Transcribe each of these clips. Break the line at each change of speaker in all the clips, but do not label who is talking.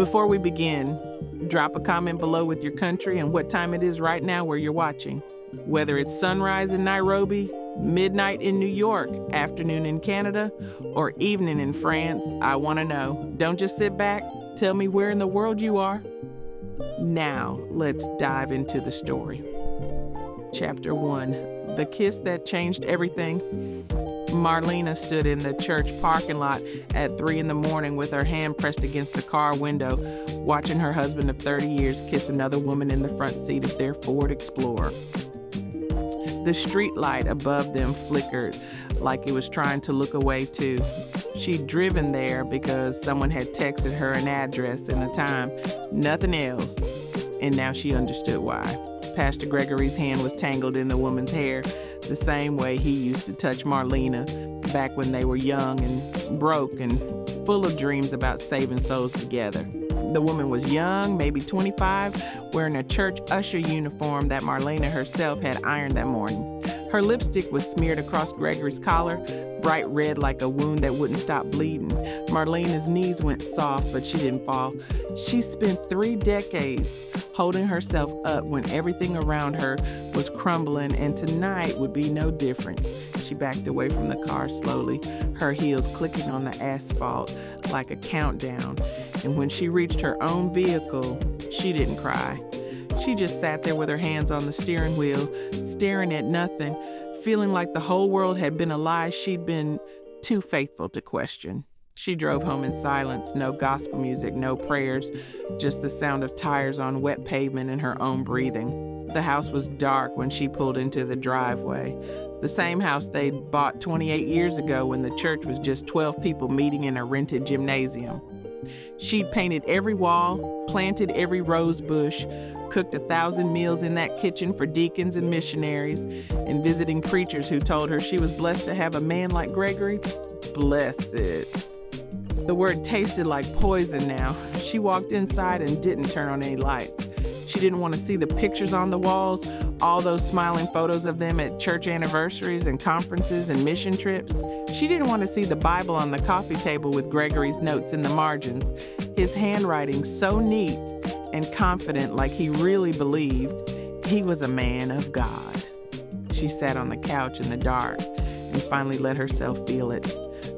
Before we begin, drop a comment below with your country and what time it is right now where you're watching. Whether it's sunrise in Nairobi, midnight in New York, afternoon in Canada, or evening in France, I want to know. Don't just sit back. Tell me where in the world you are. Now, let's dive into the story. Chapter 1, The Kiss That Changed Everything. Marlena stood in the church parking lot at 3 a.m. with her hand pressed against the car window, watching her husband of 30 years kiss another woman in the front seat of their Ford Explorer. The streetlight above them flickered like it was trying to look away too. She'd driven there because someone had texted her an address and a time, nothing else, and now she understood why. Pastor Gregory's hand was tangled in the woman's hair, the same way he used to touch Marlena back when they were young and broke and full of dreams about saving souls together. The woman was young, maybe 25, wearing a church usher uniform that Marlena herself had ironed that morning. Her lipstick was smeared across Gregory's collar, bright red like a wound that wouldn't stop bleeding. Marlena's knees went soft, but she didn't fall. She spent 3 decades holding herself up when everything around her was crumbling, and tonight would be no different. She backed away from the car slowly, her heels clicking on the asphalt like a countdown. And when she reached her own vehicle, she didn't cry. She just sat there with her hands on the steering wheel, staring at nothing, feeling like the whole world had been a lie she'd been too faithful to question. She drove home in silence, no gospel music, no prayers, just the sound of tires on wet pavement and her own breathing. The house was dark when she pulled into the driveway, the same house they'd bought 28 years ago when the church was just 12 people meeting in a rented gymnasium. She'd painted every wall, planted every rose bush, cooked 1,000 meals in that kitchen for deacons and missionaries, and visiting preachers who told her she was blessed to have a man like Gregory. Blessed. The word tasted like poison now. She walked inside and didn't turn on any lights. She didn't want to see the pictures on the walls, all those smiling photos of them at church anniversaries and conferences and mission trips. She didn't want to see the Bible on the coffee table with Gregory's notes in the margins, his handwriting so neat and confident, like he really believed he was a man of God. She sat on the couch in the dark and finally let herself feel it.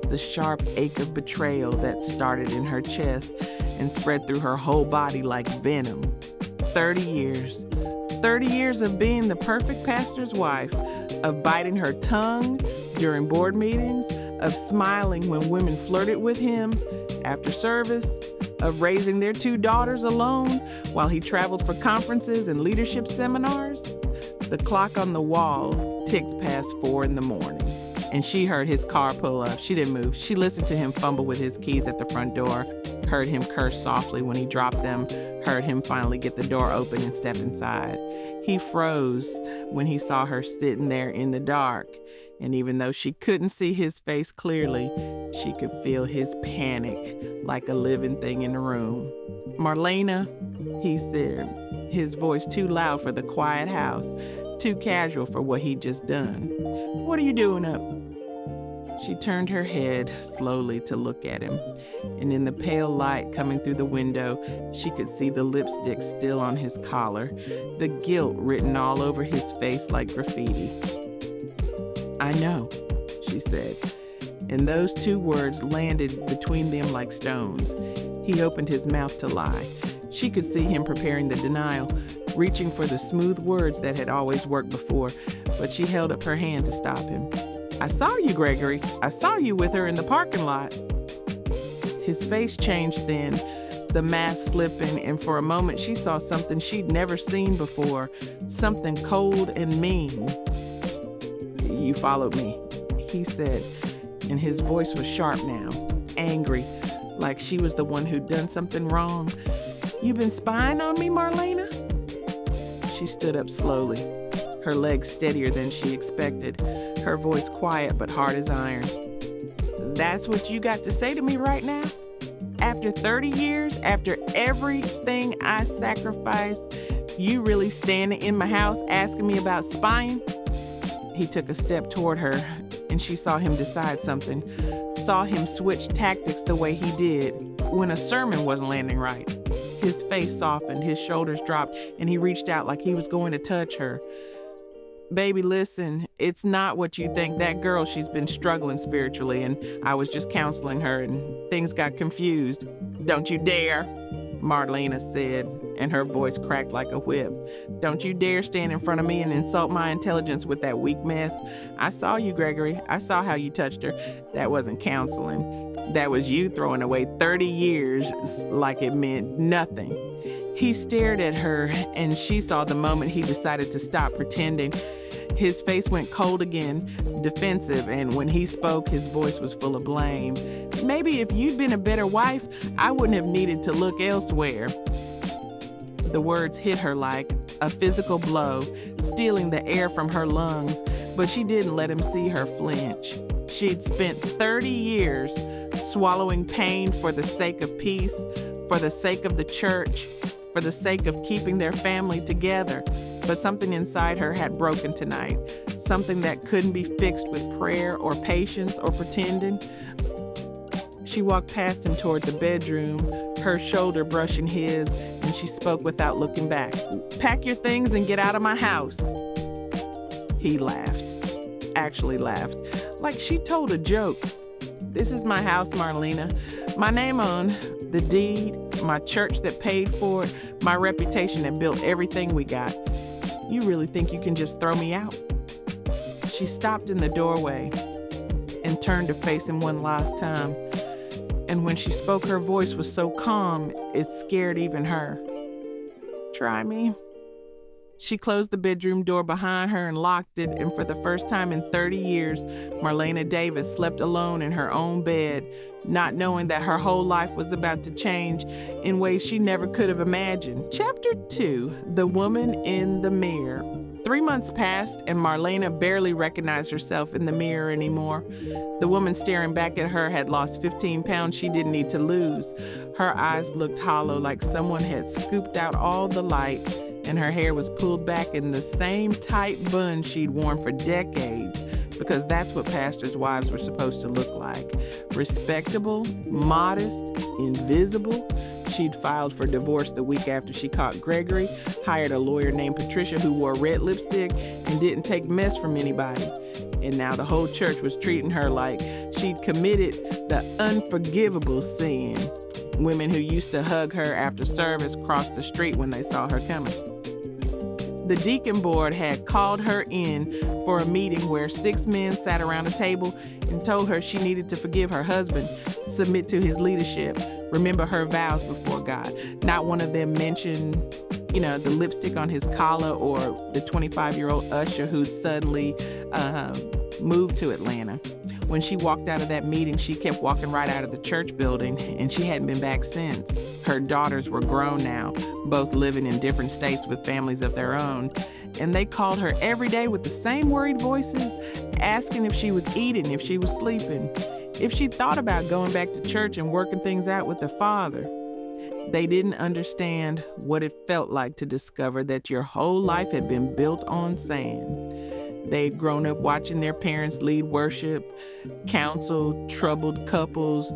The sharp ache of betrayal that started in her chest and spread through her whole body like venom. 30 years. 30 years of being the perfect pastor's wife, of biting her tongue during board meetings, of smiling when women flirted with him after service, of raising their 2 daughters alone while he traveled for conferences and leadership seminars. The clock on the wall ticked past 4 a.m, and she heard his car pull up. She didn't move. She listened to him fumble with his keys at the front door, heard him curse softly when he dropped them, heard him finally get the door open and step inside. He froze when he saw her sitting there in the dark, and even though she couldn't see his face clearly, she could feel his panic like a living thing in the room. "Marlena," he said, his voice too loud for the quiet house, too casual for what he'd just done. "What are you doing up?" She turned her head slowly to look at him, and in the pale light coming through the window, she could see the lipstick still on his collar, the guilt written all over his face like graffiti. "I know," she said, and those 2 words landed between them like stones. He opened his mouth to lie. She could see him preparing the denial, reaching for the smooth words that had always worked before, but she held up her hand to stop him. "I saw you, Gregory. I saw you with her in the parking lot." His face changed then, the mask slipping, and for a moment she saw something she'd never seen before, something cold and mean. "You followed me," he said, and his voice was sharp now, angry, like she was the one who'd done something wrong. "You been spying on me, Marlena?" She stood up slowly, her legs steadier than she expected, her voice quiet but hard as iron. "That's what you got to say to me right now? After 30 years, after everything I sacrificed, you really standing in my house asking me about spying?" He took a step toward her, and she saw him decide something, saw him switch tactics the way he did. when a sermon wasn't landing right. His face softened, his shoulders dropped, and he reached out like he was going to touch her. Baby, listen, it's not what you think. That girl, she's been struggling spiritually, and I was just counseling her, and things got confused. Don't you dare, Marlena said, and her voice cracked like a whip. Don't you dare stand in front of me and insult my intelligence with that weak mess. I saw you, Gregory. I saw how you touched her. That wasn't counseling. That was you throwing away 30 years like it meant nothing. He stared at her, and she saw the moment he decided to stop pretending. His face went cold again, defensive, and when he spoke, his voice was full of blame. Maybe if you'd been a better wife, I wouldn't have needed to look elsewhere. The words hit her like a physical blow, stealing the air from her lungs, but she didn't let him see her flinch. She'd spent 30 years swallowing pain for the sake of peace, for the sake of the church, for the sake of keeping their family together. But something inside her had broken tonight, something that couldn't be fixed with prayer or patience or pretending. She walked past him toward the bedroom, her shoulder brushing his, and she spoke without looking back. Pack your things and get out of my house. He laughed, actually laughed, like she told a joke. This is my house, Marlena. My name on the deed, my church that paid for it, my reputation that built everything we got. You really think you can just throw me out? She stopped in the doorway and turned to face him one last time. And when she spoke, her voice was so calm, it scared even her. Try me. She closed the bedroom door behind her and locked it, and for the first time in 30 years, Marlena Davis slept alone in her own bed, not knowing that her whole life was about to change in ways she never could have imagined. Chapter 2, The Woman in the Mirror. 3 months passed, and Marlena barely recognized herself in the mirror anymore. The woman staring back at her had lost 15 pounds she didn't need to lose. Her eyes looked hollow, like someone had scooped out all the light, and her hair was pulled back in the same tight bun she'd worn for decades, because that's what pastors' wives were supposed to look like. Respectable, modest, invisible. She'd filed for divorce the week after she caught Gregory, hired a lawyer named Patricia who wore red lipstick and didn't take mess from anybody. And now the whole church was treating her like she'd committed the unforgivable sin. Women who used to hug her after service crossed the street when they saw her coming. The deacon board had called her in for a meeting where 6 men sat around a table and told her she needed to forgive her husband, submit to his leadership, remember her vows before God. Not one of them mentioned, the lipstick on his collar or the 25-year-old usher who'd suddenly moved to Atlanta. When she walked out of that meeting, she kept walking right out of the church building, and she hadn't been back since. Her daughters were grown now, both living in different states with families of their own, and they called her every day with the same worried voices, asking if she was eating, if she was sleeping, if she thought about going back to church and working things out with the Father. They didn't understand what it felt like to discover that your whole life had been built on sand. They'd grown up watching their parents lead worship, counsel troubled couples,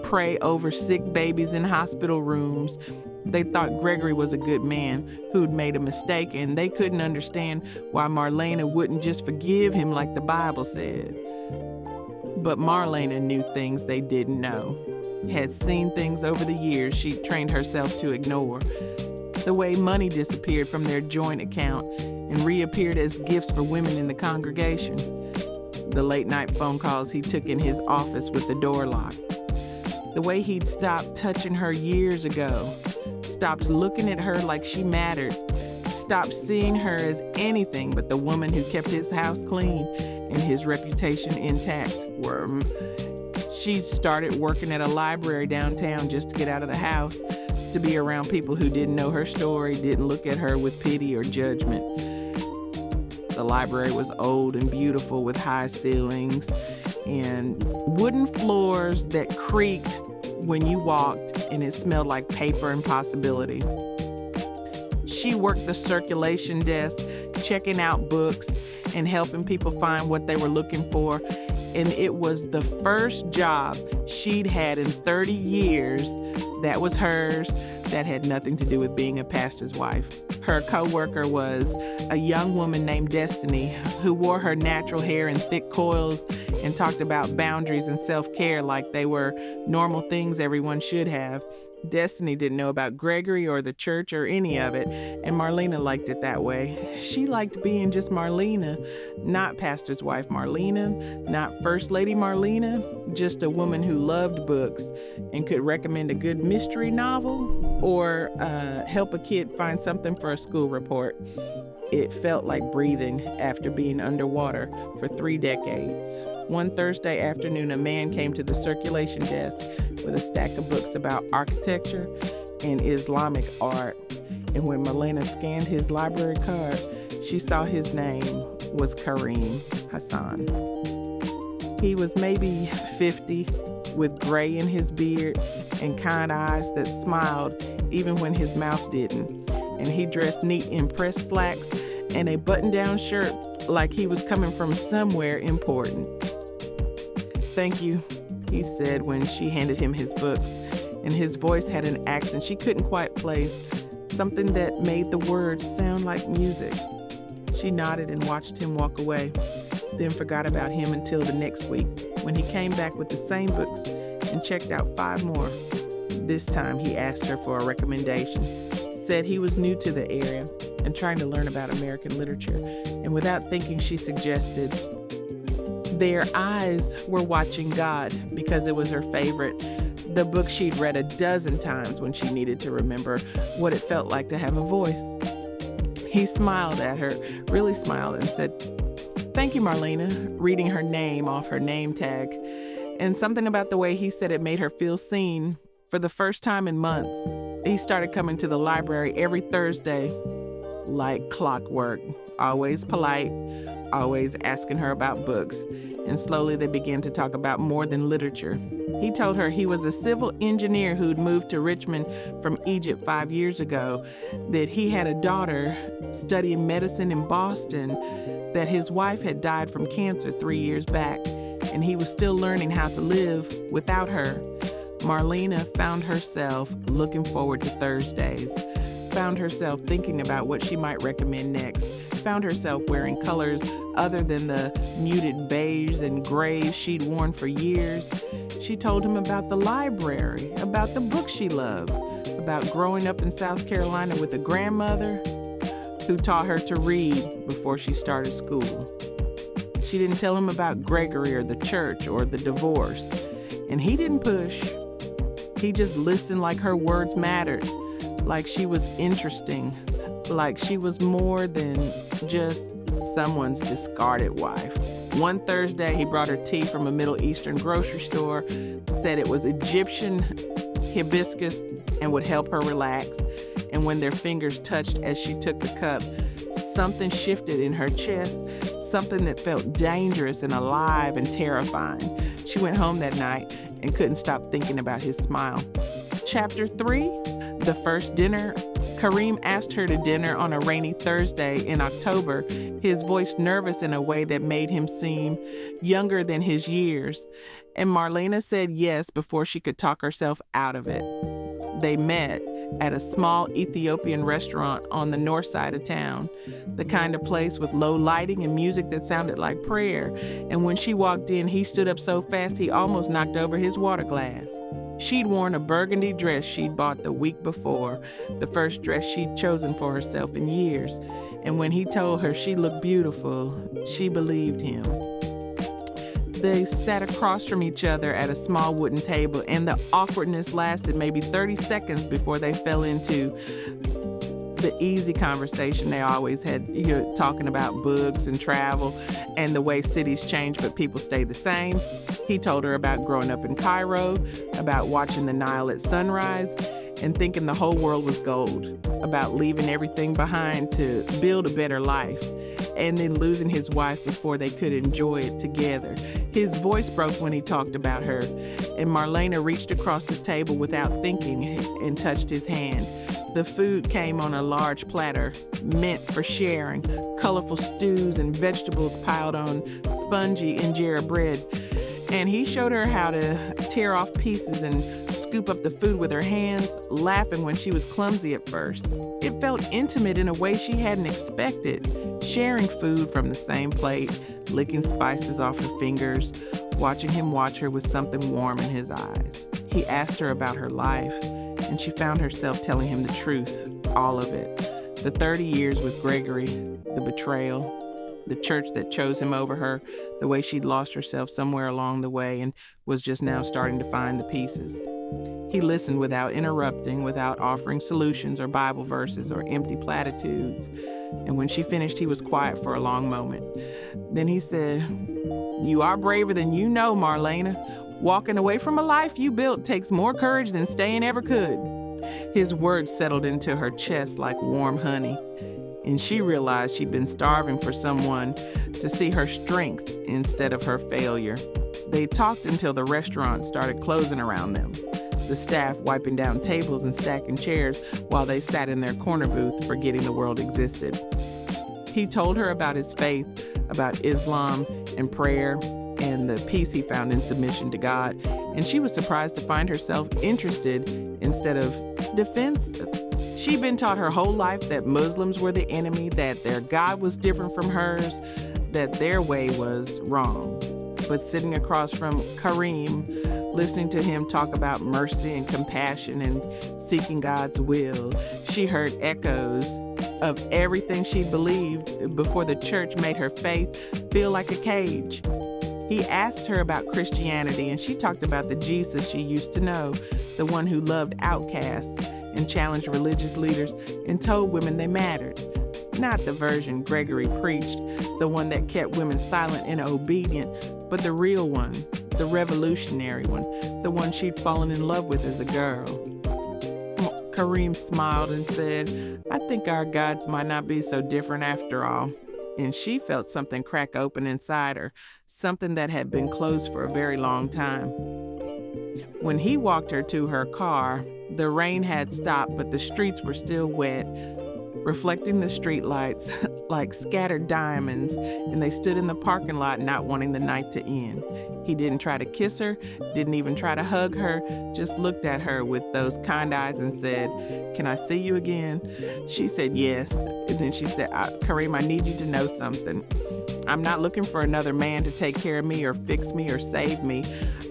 pray over sick babies in hospital rooms. They thought Gregory was a good man who'd made a mistake, and they couldn't understand why Marlena wouldn't just forgive him like the Bible said. But Marlena knew things they didn't know, had seen things over the years she'd trained herself to ignore. The way money disappeared from their joint account and reappeared as gifts for women in the congregation. The late-night phone calls he took in his office with the door locked. The way he'd stopped touching her years ago, stopped looking at her like she mattered, stopped seeing her as anything but the woman who kept his house clean and his reputation intact. She'd started working at a library downtown just to get out of the house, to be around people who didn't know her story, didn't look at her with pity or judgment. The library was old and beautiful with high ceilings and wooden floors that creaked when you walked, and it smelled like paper and possibility. She worked the circulation desk, checking out books and helping people find what they were looking for. and it was the first job she'd had in 30 years that was hers, that had nothing to do with being a pastor's wife. Her co-worker was a young woman named Destiny, who wore her natural hair in thick coils and talked about boundaries and self-care like they were normal things everyone should have. Destiny didn't know about Gregory or the church or any of it, and Marlena liked it that way. She liked being just Marlena, not pastor's wife Marlena, not First Lady Marlena, just a woman who loved books and could recommend a good mystery novel or help a kid find something for a school report. It felt like breathing after being underwater for 3 decades. One Thursday afternoon, a man came to the circulation desk with a stack of books about architecture and Islamic art. And when Marlena scanned his library card, she saw his name was Kareem Hassan. He was maybe 50, with gray in his beard and kind eyes that smiled even when his mouth didn't. And he dressed neat in pressed slacks and a button-down shirt like he was coming from somewhere important. "Thank you," he said when she handed him his books, and his voice had an accent she couldn't quite place, something that made the words sound like music. She nodded and watched him walk away, then forgot about him until the next week, when he came back with the same books and checked out 5 more. This time he asked her for a recommendation, said he was new to the area and trying to learn about American literature, and without thinking she suggested Their Eyes Were Watching God, because it was her favorite, the book she'd read a dozen times when she needed to remember what it felt like to have a voice. He smiled at her, really smiled, and said, "Thank you, Marlena," reading her name off her name tag. And something about the way he said it made her feel seen. For the first time in months, he started coming to the library every Thursday like clockwork, always polite, always asking her about books. And slowly they began to talk about more than literature. He told her he was a civil engineer who'd moved to Richmond from Egypt 5 years ago, that he had a daughter studying medicine in Boston, that his wife had died from cancer 3 years back, and he was still learning how to live without her. Marlena found herself looking forward to Thursdays, found herself thinking about what she might recommend next, found herself wearing colors other than the muted beige and grays she'd worn for years. She told him about the library, about the books she loved, about growing up in South Carolina with a grandmother who taught her to read before she started school. She didn't tell him about Gregory or the church or the divorce, and he didn't push. He just listened like her words mattered, like she was interesting, like she was more than just someone's discarded wife. One Thursday, he brought her tea from a Middle Eastern grocery store, said it was Egyptian hibiscus and would help her relax. And when their fingers touched as she took the cup, something shifted in her chest, something that felt dangerous and alive and terrifying. She went home that night and couldn't stop thinking about his smile. Chapter 3, the first dinner. Kareem asked her to dinner on a rainy Thursday in October, his voice nervous in a way that made him seem younger than his years. And Marlena said yes before she could talk herself out of it. They met at a small Ethiopian restaurant on the north side of town, the kind of place with low lighting and music that sounded like prayer. And when she walked in, he stood up so fast he almost knocked over his water glass. She'd worn a burgundy dress she'd bought the week before, the first dress she'd chosen for herself in years. And when he told her she looked beautiful, she believed him. They sat across from each other at a small wooden table, and the awkwardness lasted maybe 30 seconds before they fell into the easy conversation they always had, talking about books and travel and the way cities change but people stay the same. He told her about growing up in Cairo, about watching the Nile at sunrise and thinking the whole world was gold, about leaving everything behind to build a better life, and then losing his wife before they could enjoy it together. His voice broke when he talked about her, and Marlena reached across the table without thinking and touched his hand. The food came on a large platter, meant for sharing, colorful stews and vegetables piled on spongy injera bread. And he showed her how to tear off pieces and scoop up the food with her hands, laughing when she was clumsy at first. It felt intimate in a way she hadn't expected, sharing food from the same plate, licking spices off her fingers, watching him watch her with something warm in his eyes. He asked her about her life, and she found herself telling him the truth, all of it. The 30 years with Gregory, the betrayal, the church that chose him over her, the way she'd lost herself somewhere along the way and was just now starting to find the pieces. He listened without interrupting, without offering solutions or Bible verses or empty platitudes. And when she finished, he was quiet for a long moment. Then he said, "You are braver than you know, Marlena. Walking away from a life you built takes more courage than staying ever could." His words settled into her chest like warm honey, and she realized she'd been starving for someone to see her strength instead of her failure. They talked until the restaurant started closing around them, the staff wiping down tables and stacking chairs while they sat in their corner booth forgetting the world existed. He told her about his faith, about Islam and prayer, and the peace he found in submission to God, and she was surprised to find herself interested instead of defensive. She'd been taught her whole life that Muslims were the enemy, that their God was different from hers, that their way was wrong. But sitting across from Kareem, listening to him talk about mercy and compassion and seeking God's will, she heard echoes of everything she believed before the church made her faith feel like a cage. He asked her about Christianity, and she talked about the Jesus she used to know, the one who loved outcasts and challenged religious leaders and told women they mattered. Not the version Gregory preached, the one that kept women silent and obedient, but the real one, the revolutionary one, the one she'd fallen in love with as a girl. Kareem smiled and said, "I think our gods might not be so different after all." And she felt something crack open inside her, something that had been closed for a very long time. When he walked her to her car, the rain had stopped, but the streets were still wet, reflecting the streetlights like scattered diamonds, and they stood in the parking lot not wanting the night to end. He didn't try to kiss her, didn't even try to hug her, just looked at her with those kind eyes and said, "Can I see you again?" She said yes, and then she said, "Kareem, I need you to know something. I'm not looking for another man to take care of me or fix me or save me.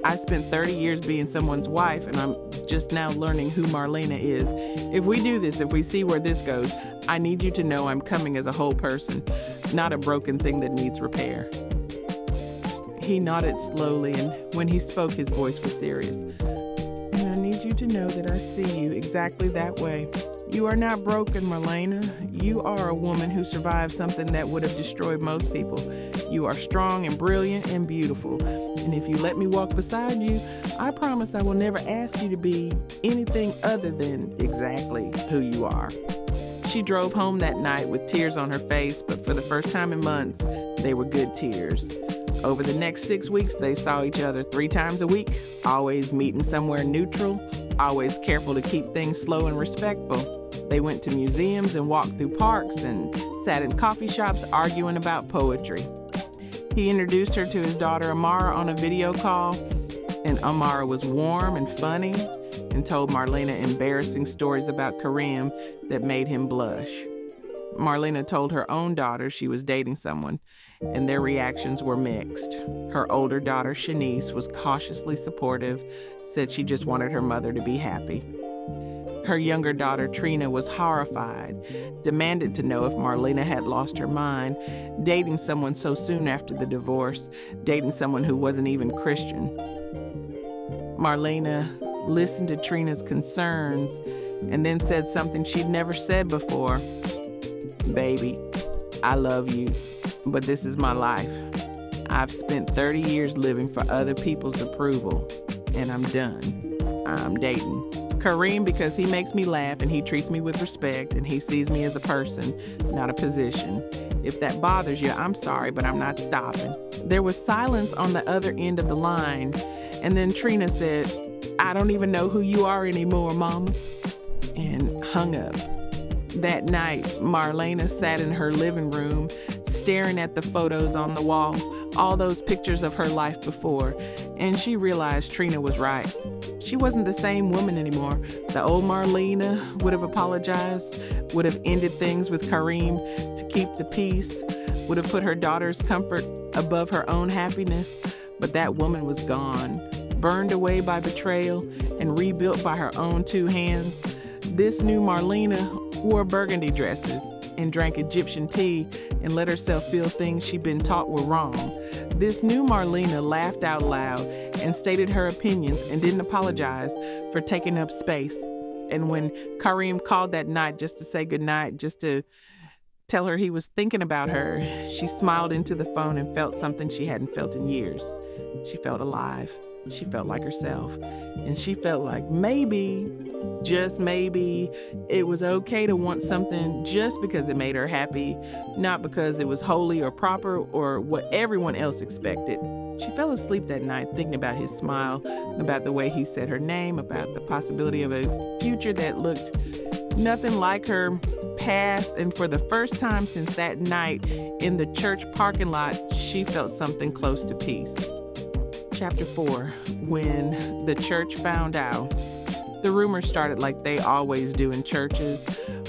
I spent 30 years being someone's wife, and I'm just now learning who Marlena is. If we do this, if we see where this goes, I need you to know I'm coming as a whole person, not a broken thing that needs repair." He nodded slowly, and when he spoke, his voice was serious. "And I need you to know that I see you exactly that way. You are not broken, Marlena. You are a woman who survived something that would have destroyed most people. You are strong and brilliant and beautiful. And if you let me walk beside you, I promise I will never ask you to be anything other than exactly who you are." She drove home that night with tears on her face, but for the first time in months, they were good tears. Over the next 6 weeks, they saw each other 3 times a week, always meeting somewhere neutral, always careful to keep things slow and respectful. They went to museums and walked through parks and sat in coffee shops arguing about poetry. He introduced her to his daughter Amara on a video call, and Amara was warm and funny and told Marlena embarrassing stories about Kareem that made him blush. Marlena told her own daughter she was dating someone, and their reactions were mixed. Her older daughter, Shanice, was cautiously supportive, said she just wanted her mother to be happy. Her younger daughter, Trina, was horrified, demanded to know if Marlena had lost her mind, dating someone so soon after the divorce, dating someone who wasn't even Christian. Marlena listened to Trina's concerns and then said something she'd never said before. "Baby, I love you, but this is my life. I've spent 30 years living for other people's approval, and I'm done. I'm dating Kareem because he makes me laugh and he treats me with respect and he sees me as a person, not a position. If that bothers you, I'm sorry, but I'm not stopping." There was silence on the other end of the line, and then Trina said, "I don't even know who you are anymore, Mama." And hung up. That night, Marlena sat in her living room, staring at the photos on the wall, all those pictures of her life before, and she realized Trina was right. She wasn't the same woman anymore. The old Marlena would have apologized, would have ended things with Kareem to keep the peace, would have put her daughter's comfort above her own happiness, but that woman was gone, burned away by betrayal and rebuilt by her own two hands. This new Marlena wore burgundy dresses and drank Egyptian tea and let herself feel things she'd been taught were wrong. This new Marlena laughed out loud and stated her opinions and didn't apologize for taking up space. And when Kareem called that night just to say goodnight, just to tell her he was thinking about her, she smiled into the phone and felt something she hadn't felt in years. She felt alive. She felt like herself. And she felt like maybe, just maybe, it was okay to want something just because it made her happy, not because it was holy or proper or what everyone else expected. She fell asleep that night thinking about his smile, about the way he said her name, about the possibility of a future that looked nothing like her past. And for the first time since that night in the church parking lot, she felt something close to peace. Chapter 4, when the church found out. The rumors started like they always do in churches,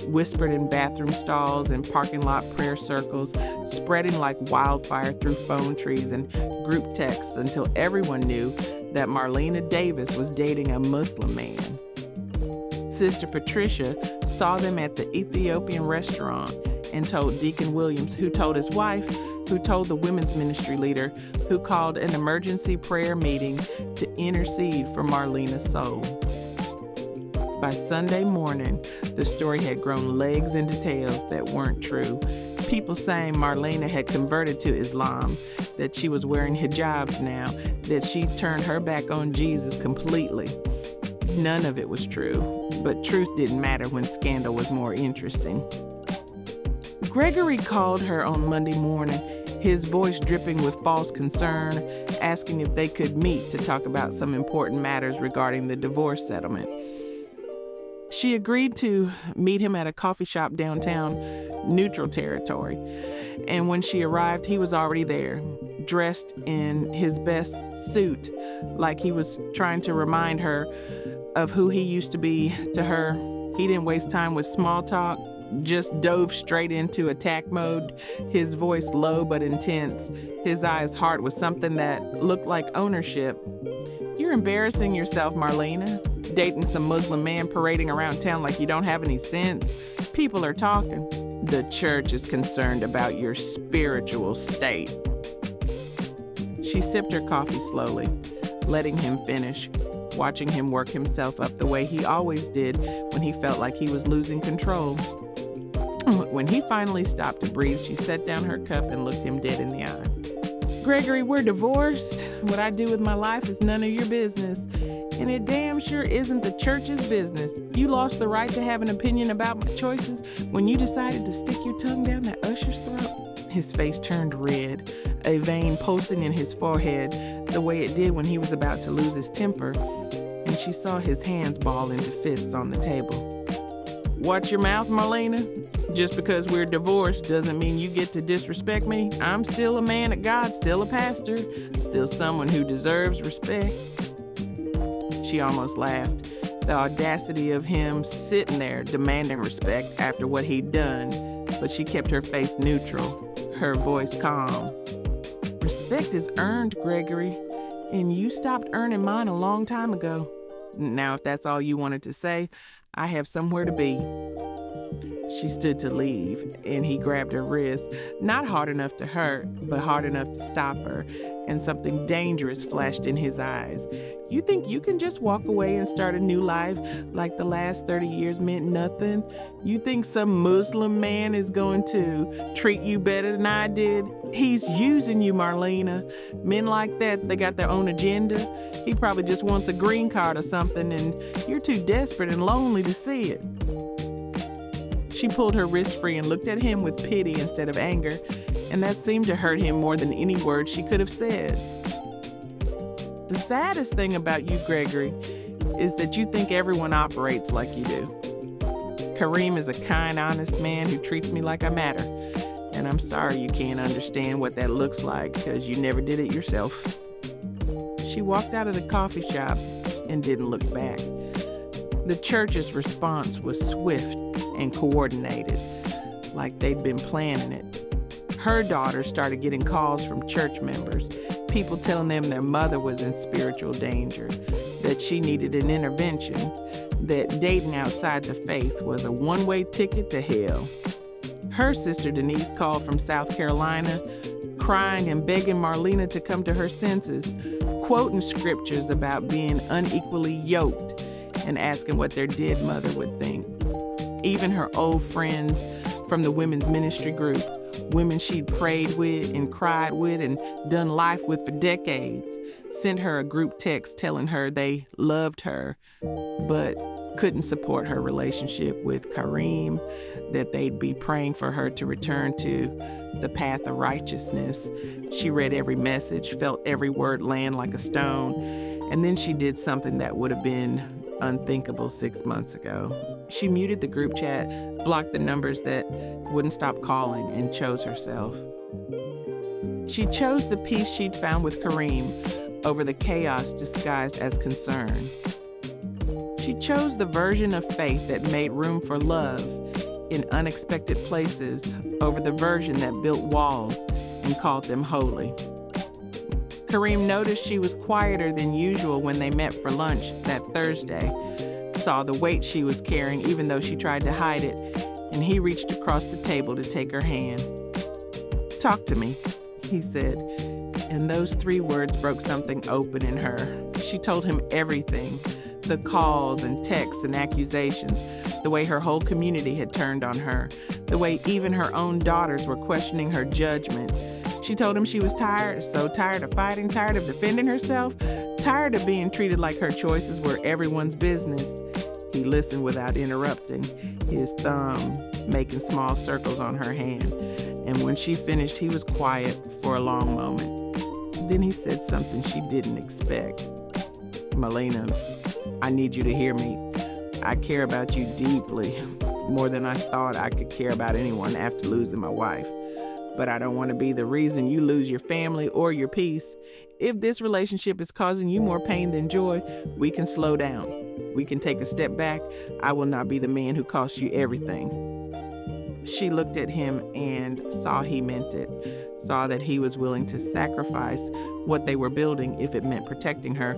whispered in bathroom stalls and parking lot prayer circles, spreading like wildfire through phone trees and group texts until everyone knew that Marlena Davis was dating a Muslim man. Sister Patricia saw them at the Ethiopian restaurant and told Deacon Williams, who told his wife, who told the women's ministry leader, who called an emergency prayer meeting to intercede for Marlena's soul. By Sunday morning, the story had grown legs and details that weren't true. People saying Marlena had converted to Islam, that she was wearing hijabs now, that she turned her back on Jesus completely. None of it was true, but truth didn't matter when scandal was more interesting. Gregory called her on Monday morning, his voice dripping with false concern, asking if they could meet to talk about some important matters regarding the divorce settlement. She agreed to meet him at a coffee shop downtown, neutral territory. And when she arrived, he was already there, dressed in his best suit, like he was trying to remind her of who he used to be to her. He didn't waste time with small talk, just dove straight into attack mode, his voice low but intense, his eyes hard with something that looked like ownership. "You're embarrassing yourself, Marlena. Dating some Muslim man parading around town like you don't have any sense. People are talking. The church is concerned about your spiritual state." She sipped her coffee slowly, letting him finish, watching him work himself up the way he always did when he felt like he was losing control. When he finally stopped to breathe, she set down her cup and looked him dead in the eye. "Gregory, we're divorced. What I do with my life is none of your business. And it damn sure isn't the church's business. You lost the right to have an opinion about my choices when you decided to stick your tongue down that usher's throat." His face turned red, a vein pulsing in his forehead the way it did when he was about to lose his temper, and she saw his hands ball into fists on the table. "Watch your mouth, Marlena. Just because we're divorced doesn't mean you get to disrespect me. I'm still a man of God, still a pastor, still someone who deserves respect." She almost laughed. The audacity of him sitting there demanding respect after what he'd done, but she kept her face neutral, her voice calm. "Respect is earned, Gregory, and you stopped earning mine a long time ago. Now, if that's all you wanted to say, I have somewhere to be." She stood to leave, and he grabbed her wrist, not hard enough to hurt, but hard enough to stop her, and something dangerous flashed in his eyes. "You think you can just walk away and start a new life like the last 30 years meant nothing? You think some Muslim man is going to treat you better than I did? He's using you, Marlena. Men like that, they got their own agenda. He probably just wants a green card or something, and you're too desperate and lonely to see it." She pulled her wrist free and looked at him with pity instead of anger, and that seemed to hurt him more than any word she could have said. "The saddest thing about you, Gregory, is that you think everyone operates like you do." Kareem is a kind, honest man who treats me like I matter. And I'm sorry you can't understand what that looks like because you never did it yourself." She walked out of the coffee shop and didn't look back. The church's response was swift and coordinated, like they'd been planning it. Her daughter started getting calls from church members, people telling them their mother was in spiritual danger, that she needed an intervention, that dating outside the faith was a one-way ticket to hell. Her sister Denise called from South Carolina, crying and begging Marlena to come to her senses, quoting scriptures about being unequally yoked and asking what their dead mother would think. Even her old friends from the women's ministry group, women she'd prayed with and cried with and done life with for decades, sent her a group text telling her they loved her, but couldn't support her relationship with Kareem, that they'd be praying for her to return to the path of righteousness. She read every message, felt every word land like a stone, and then she did something that would have been unthinkable 6 months ago. She muted the group chat, blocked the numbers that wouldn't stop calling, and chose herself. She chose the peace she'd found with Kareem over the chaos disguised as concern. She chose the version of faith that made room for love in unexpected places over the version that built walls and called them holy. Kareem noticed she was quieter than usual when they met for lunch that Thursday, saw the weight she was carrying even though she tried to hide it, and he reached across the table to take her hand. "Talk to me," he said, and those 3 words broke something open in her. She told him everything, the calls and texts and accusations, the way her whole community had turned on her, the way even her own daughters were questioning her judgment. She told him she was tired, so tired of fighting, tired of defending herself, tired of being treated like her choices were everyone's business. He listened without interrupting, his thumb making small circles on her hand. And when she finished, he was quiet for a long moment. Then he said something she didn't expect. "Marlena, I need you to hear me. I care about you deeply, more than I thought I could care about anyone after losing my wife. But I don't want to be the reason you lose your family or your peace. If this relationship is causing you more pain than joy, we can slow down. We can take a step back. I will not be the man who costs you everything." She looked at him and saw he meant it, saw that he was willing to sacrifice what they were building if it meant protecting her.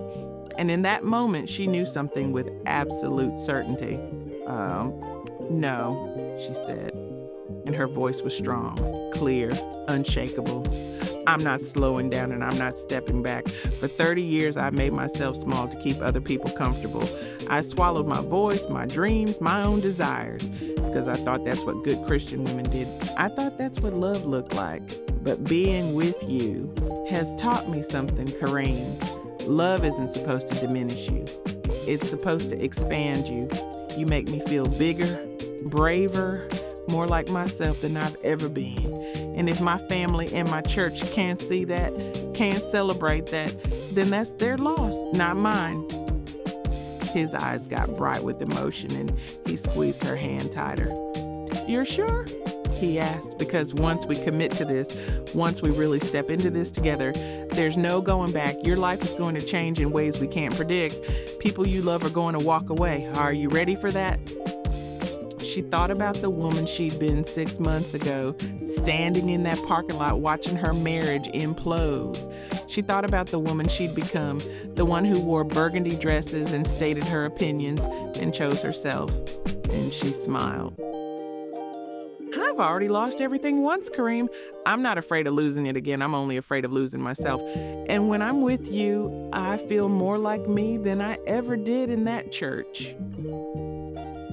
And in that moment, she knew something with absolute certainty. No, she said, and her voice was strong, clear, unshakable. "I'm not slowing down and I'm not stepping back. For 30 years, I've made myself small to keep other people comfortable. I swallowed my voice, my dreams, my own desires, because I thought that's what good Christian women did. I thought that's what love looked like. But being with you has taught me something, Kareem. Love isn't supposed to diminish you. It's supposed to expand you. You make me feel bigger, braver, more like myself than I've ever been. And if my family and my church can't see that, can't celebrate that, then that's their loss, not mine." His eyes got bright with emotion and he squeezed her hand tighter. "You're sure?" he asked, "because once we commit to this, once we really step into this together, there's no going back. Your life is going to change in ways we can't predict. People you love are going to walk away. Are you ready for that?" She thought about the woman she'd been 6 months ago, standing in that parking lot watching her marriage implode. She thought about the woman she'd become, the one who wore burgundy dresses and stated her opinions and chose herself. And she smiled. "I've already lost everything once, Kareem. I'm not afraid of losing it again. I'm only afraid of losing myself. And when I'm with you, I feel more like me than I ever did in that church."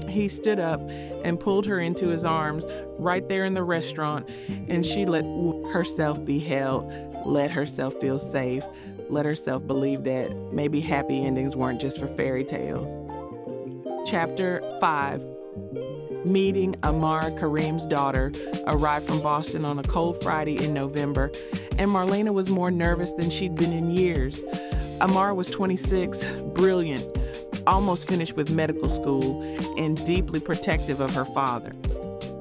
He stood up and pulled her into his arms right there in the restaurant, and she let herself be held, let herself feel safe, let herself believe that maybe happy endings weren't just for fairy tales. Chapter 5. Meeting Amar, Kareem's daughter, arrived from Boston on a cold Friday in November, and Marlena was more nervous than she'd been in years. Amar was 26, brilliant, almost finished with medical school and deeply protective of her father.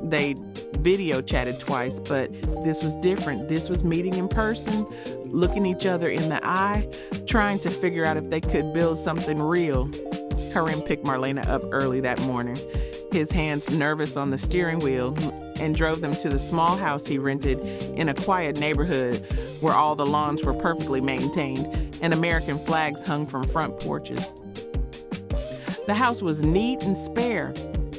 They video chatted twice, but this was different. This was meeting in person, looking each other in the eye, trying to figure out if they could build something real. Karim picked Marlena up early that morning, his hands nervous on the steering wheel, and drove them to the small house he rented in a quiet neighborhood where all the lawns were perfectly maintained and American flags hung from front porches. The house was neat and spare,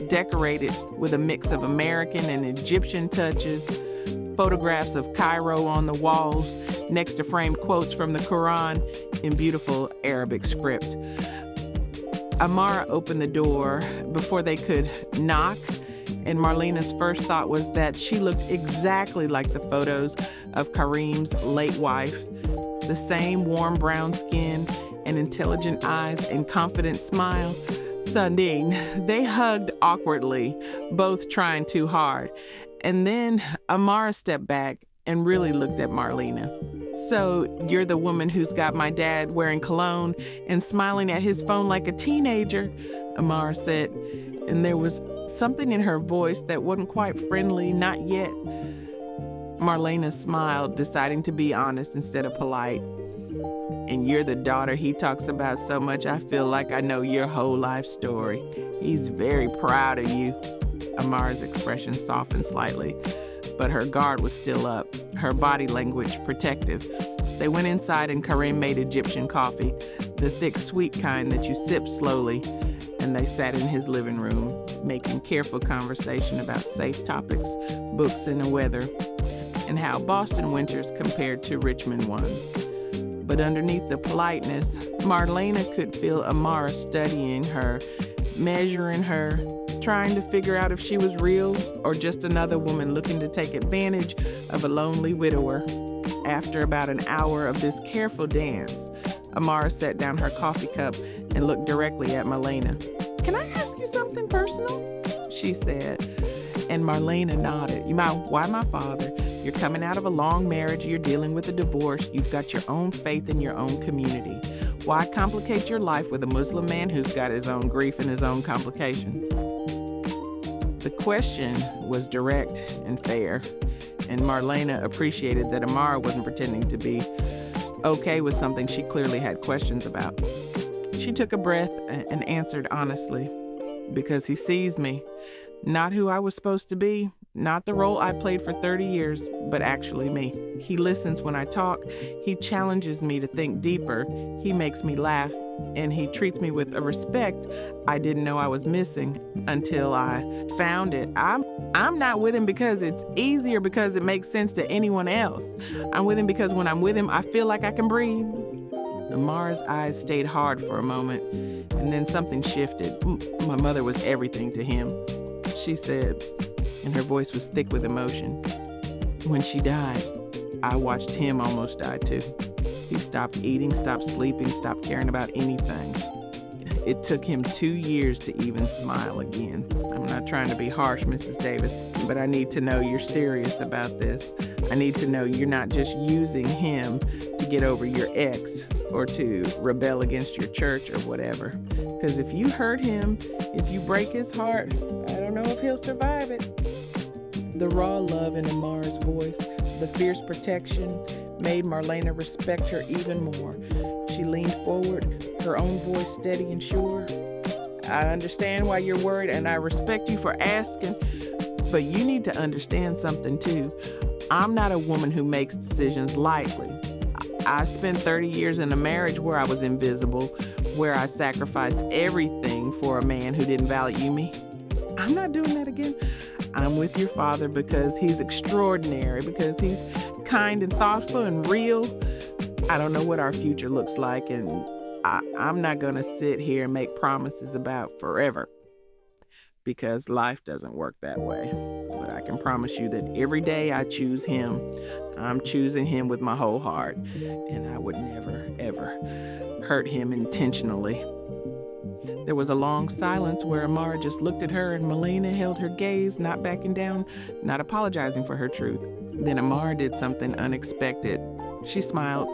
decorated with a mix of American and Egyptian touches, photographs of Cairo on the walls next to framed quotes from the Quran in beautiful Arabic script. Amara opened the door before they could knock, and Marlena's first thought was that she looked exactly like the photos of Karim's late wife. The same warm brown skin and intelligent eyes and confident smile. Sundin, they hugged awkwardly, both trying too hard. And then Amara stepped back and really looked at Marlena. "So you're the woman who's got my dad wearing cologne and smiling at his phone like a teenager," Amara said. And there was something in her voice that wasn't quite friendly, not yet. Marlena smiled, deciding to be honest instead of polite. "And you're the daughter he talks about so much, I feel like I know your whole life story. He's very proud of you." Amara's expression softened slightly, but her guard was still up, her body language protective. They went inside and Karim made Egyptian coffee, the thick, sweet kind that you sip slowly, and they sat in his living room, making careful conversation about safe topics, books, and the weather, and how Boston winters compared to Richmond ones. But underneath the politeness, Marlena could feel Amara studying her, measuring her, trying to figure out if she was real or just another woman looking to take advantage of a lonely widower. After about an hour of this careful dance, Amara set down her coffee cup and looked directly at Marlena. "Can I ask you something personal?" she said. And Marlena nodded. Why my father? You're coming out of a long marriage, you're dealing with a divorce, you've got your own faith in your own community. Why complicate your life with a Muslim man who's got his own grief and his own complications? The question was direct and fair, and Marlena appreciated that Amara wasn't pretending to be okay with something she clearly had questions about. She took a breath and answered honestly, "Because he sees me, not who I was supposed to be, not the role I played for 30 years, but actually me. He listens when I talk, he challenges me to think deeper, he makes me laugh, and he treats me with a respect I didn't know I was missing until I found it. I'm not with him because it's easy or because it makes sense to anyone else. I'm with him because when I'm with him, I feel like I can breathe." Amara's eyes stayed hard for a moment, and then something shifted. "My mother was everything to him," she said, and her voice was thick with emotion. "When she died, I watched him almost die too. He stopped eating, stopped sleeping, stopped caring about anything. It took him 2 years to even smile again. I'm not trying to be harsh, Mrs. Davis, but I need to know you're serious about this. I need to know you're not just using him to get over your ex or to rebel against your church or whatever. Because if you hurt him, if you break his heart, I don't know if he'll survive it." The raw love in Amara's voice, the fierce protection, made Marlena respect her even more. She leaned forward, her own voice steady and sure. "I understand why you're worried, and I respect you for asking, but you need to understand something too. I'm not a woman who makes decisions lightly. I spent 30 years in a marriage where I was invisible, where I sacrificed everything for a man who didn't value me. I'm not doing that again. I'm with your father because he's extraordinary, because he's kind and thoughtful and real. I don't know what our future looks like, and I'm not going to sit here and make promises about forever, because life doesn't work that way. But I can promise you that every day I choose him, I'm choosing him with my whole heart, and I would never, ever hurt him intentionally." There was a long silence where Amara just looked at her, and Marlena held her gaze, not backing down, not apologizing for her truth. Then Amara did something unexpected. She smiled,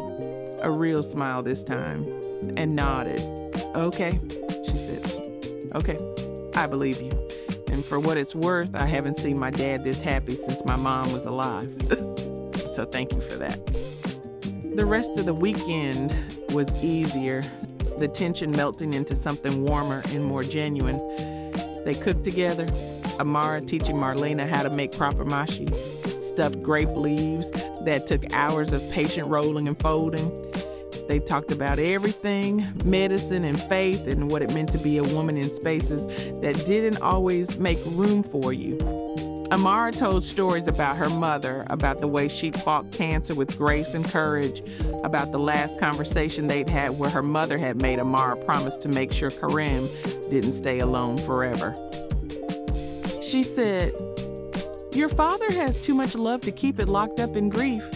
a real smile this time, and nodded. "Okay," she Okay, I believe you. And for what it's worth, I haven't seen my dad this happy since my mom was alive. So thank you for that. The rest of the weekend was easier, the tension melting into something warmer and more genuine. They cooked together, Amara teaching Marlena how to make proper mashi, stuffed grape leaves that took hours of patient rolling and folding. They talked about everything, medicine and faith, and what it meant to be a woman in spaces that didn't always make room for you. Amara told stories about her mother, about the way she fought cancer with grace and courage, about the last conversation they'd had where her mother had made Amara promise to make sure Karim didn't stay alone forever. She said, "Your father has too much love to keep it locked up in grief.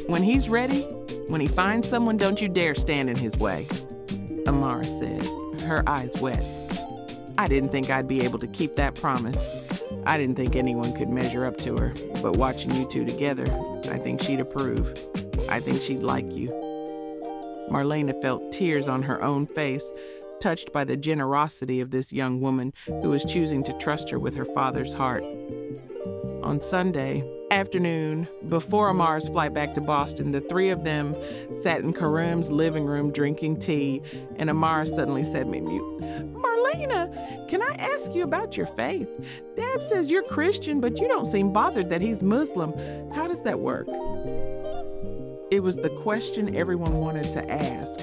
When he's ready, when he finds someone, don't you dare stand in his way," Amara said, her eyes wet. I didn't think I'd be able to keep that promise. I didn't think anyone could measure up to her, but watching you two together, I think she'd approve. I think she'd like you. Marlena felt tears on her own face, touched by the generosity of this young woman who was choosing to trust her with her father's heart. On Sunday afternoon, before Amar's flight back to Boston, the three of them sat in Karim's living room drinking tea, and Amara suddenly said me mute. "Marlena, can I ask you about your faith? Dad says you're Christian, but you don't seem bothered that he's Muslim. How does that work?" It was the question everyone wanted to ask,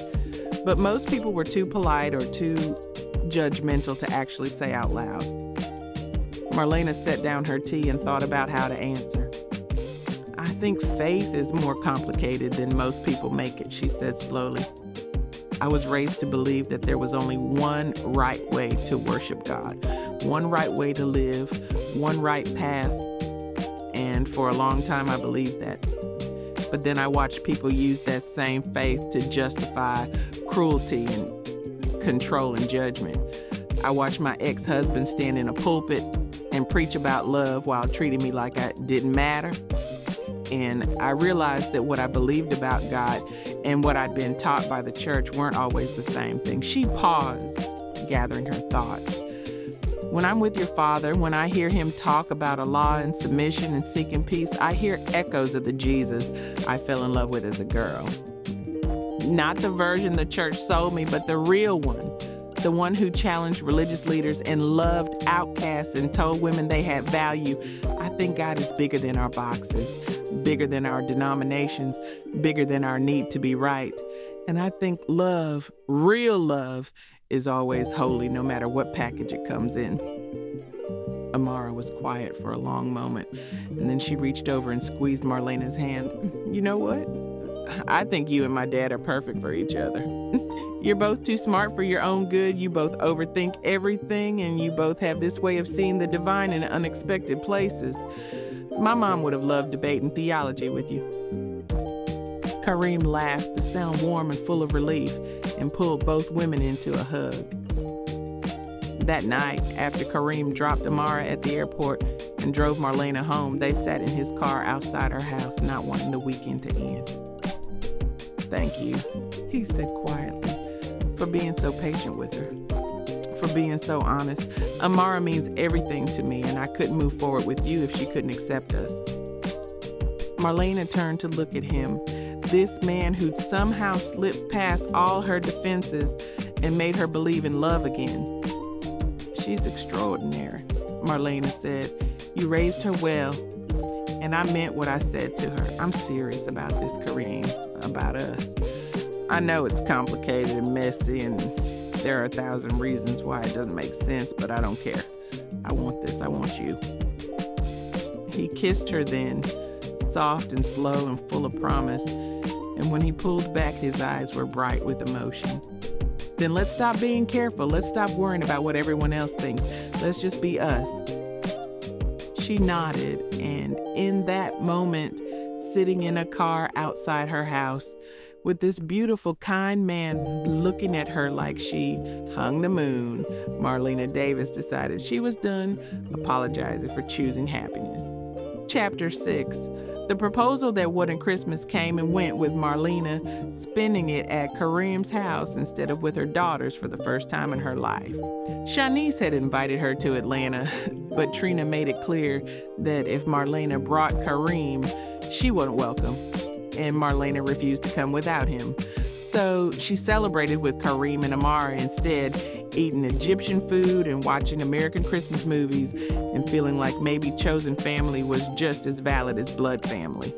but most people were too polite or too judgmental to actually say out loud. Marlena set down her tea and thought about how to answer. "I think faith is more complicated than most people make it," she said slowly. "I was raised to believe that there was only one right way to worship God, one right way to live, one right path, and for a long time I believed that. But then I watched people use that same faith to justify cruelty and control and judgment. I watched my ex-husband stand in a pulpit and preach about love while treating me like I didn't matter. And I realized that what I believed about God and what I'd been taught by the church weren't always the same thing." She paused, gathering her thoughts. "When I'm with your father, when I hear him talk about Allah and submission and seeking peace, I hear echoes of the Jesus I fell in love with as a girl. Not the version the church sold me, but the real one. The one who challenged religious leaders and loved outcasts and told women they had value. I think God is bigger than our boxes, bigger than our denominations, bigger than our need to be right. And I think love, real love, is always holy no matter what package it comes in." Amara was quiet for a long moment, and then she reached over and squeezed Marlena's hand. "You know what? I think you and my dad are perfect for each other. You're both too smart for your own good, you both overthink everything, and you both have this way of seeing the divine in unexpected places. My mom would have loved debating theology with you." Karim laughed, the sound warm and full of relief, and pulled both women into a hug. That night, after Karim dropped Amara at the airport and drove Marlena home, they sat in his car outside her house, not wanting the weekend to end. "Thank you," he said quietly, "for being so patient with her, for being so honest. Amara means everything to me, and I couldn't move forward with you if she couldn't accept us." Marlena turned to look at him, this man who'd somehow slipped past all her defenses and made her believe in love again. "She's extraordinary," Marlena said. "You raised her well, and I meant what I said to her. I'm serious about this, Karim, about us. I know it's complicated and messy, and there are 1,000 reasons why it doesn't make sense, but I don't care. I want this. I want you." He kissed her then, soft and slow and full of promise, and when he pulled back, his eyes were bright with emotion. "Then let's stop being careful. Let's stop worrying about what everyone else thinks. Let's just be us." She nodded, and in that moment, sitting in a car outside her house, with this beautiful, kind man looking at her like she hung the moon, Marlena Davis decided she was done apologizing for choosing happiness. Chapter 6, The proposal that wouldn't Christmas came and went with Marlena spending it at Kareem's house instead of with her daughters for the first time in her life. Shanice had invited her to Atlanta, but Trina made it clear that if Marlena brought Kareem, she wasn't welcome, and Marlena refused to come without him. So she celebrated with Kareem and Amara instead, eating Egyptian food and watching American Christmas movies and feeling like maybe chosen family was just as valid as blood family.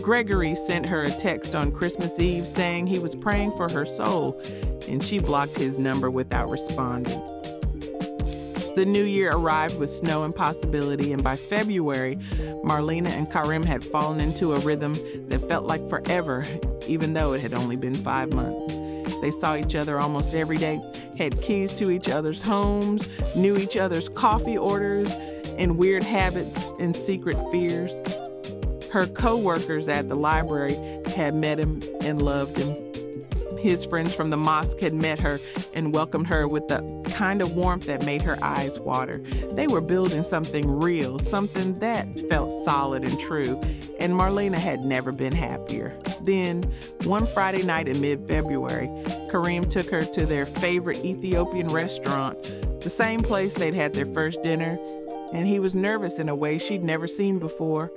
Gregory sent her a text on Christmas Eve saying he was praying for her soul, and she blocked his number without responding. The new year arrived with snow and possibility, and by February, Marlena and Kareem had fallen into a rhythm that felt like forever, even though it had only been 5 months. They saw each other almost every day, had keys to each other's homes, knew each other's coffee orders and weird habits and secret fears. Her co-workers at the library had met him and loved him. His friends from the mosque had met her and welcomed her with the kind of warmth that made her eyes water. They were building something real, something that felt solid and true, and Marlena had never been happier. Then, one Friday night in mid-February, Kareem took her to their favorite Ethiopian restaurant, the same place they'd had their first dinner, and he was nervous in a way she'd never seen before.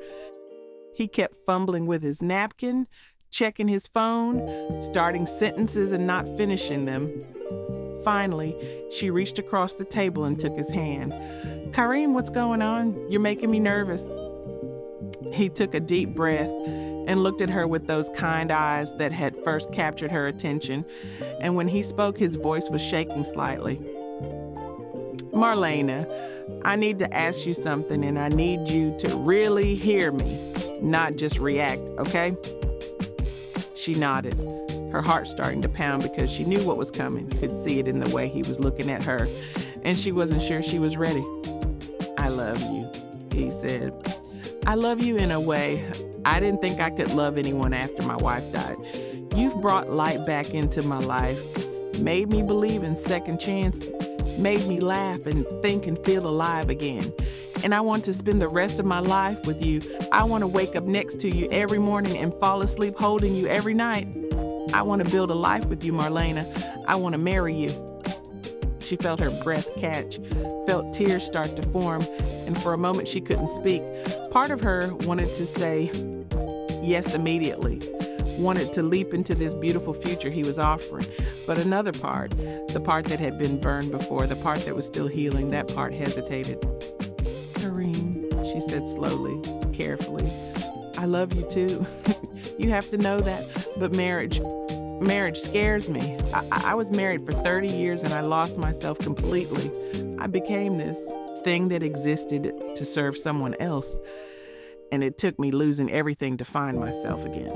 He kept fumbling with his napkin, checking his phone, starting sentences and not finishing them. Finally, she reached across the table and took his hand. "Kareem, what's going on? You're making me nervous." He took a deep breath and looked at her with those kind eyes that had first captured her attention, and when he spoke, his voice was shaking slightly. "Marlena, I need to ask you something, and I need you to really hear me, not just react, okay?" She nodded, her heart starting to pound because she knew what was coming, could see it in the way he was looking at her, and she wasn't sure she was ready. "I love you," he said. "I love you in a way I didn't think I could love anyone after my wife died. You've brought light back into my life, made me believe in second chances, made me laugh and think and feel alive again. And I want to spend the rest of my life with you. I want to wake up next to you every morning and fall asleep holding you every night. I want to build a life with you, Marlena. I want to marry you." She felt her breath catch, felt tears start to form, and for a moment she couldn't speak. Part of her wanted to say yes immediately, wanted to leap into this beautiful future he was offering. But another part, the part that had been burned before, the part that was still healing, that part hesitated. "Kareem," she said slowly, carefully, "I love you too. You have to know that. But marriage scares me. I was married for 30 years and I lost myself completely. I became this thing that existed to serve someone else. And it took me losing everything to find myself again.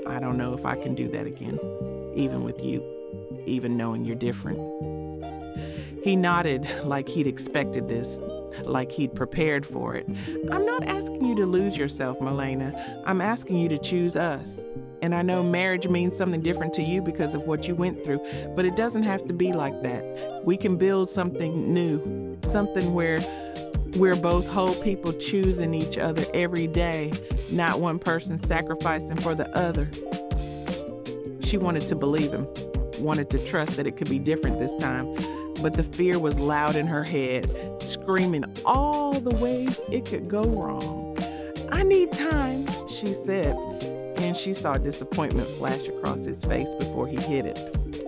I don't know if I can do that again, even with you, even knowing you're different." He nodded like he'd expected this, like he'd prepared for it. "I'm not asking you to lose yourself, Marlena. I'm asking you to choose us. And I know marriage means something different to you because of what you went through, but it doesn't have to be like that. We can build something new, something where we're both whole people choosing each other every day, not one person sacrificing for the other." She wanted to believe him, wanted to trust that it could be different this time, but the fear was loud in her head, screaming all the ways it could go wrong. "I need time," she said, and she saw disappointment flash across his face before he hit it.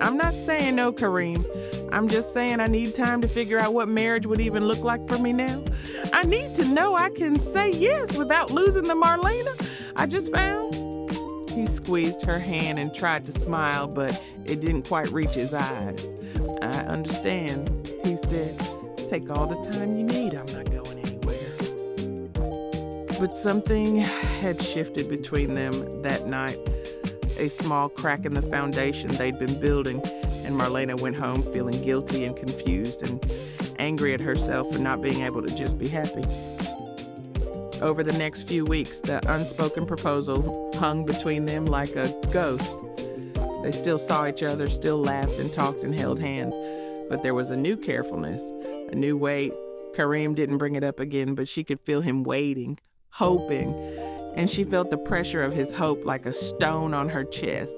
"I'm not saying no, Kareem. I'm just saying I need time to figure out what marriage would even look like for me now. I need to know I can say yes without losing the Marlena I just found." He squeezed her hand and tried to smile, but it didn't quite reach his eyes. "I understand," he said. "Take all the time you need. I'm not going anywhere." But something had shifted between them that night. A small crack in the foundation they'd been building, and Marlena went home feeling guilty and confused and angry at herself for not being able to just be happy. Over the next few weeks, the unspoken proposal hung between them like a ghost. They still saw each other, still laughed and talked and held hands, but there was a new carefulness, a new weight. Kareem didn't bring it up again, but she could feel him waiting, hoping, and she felt the pressure of his hope like a stone on her chest.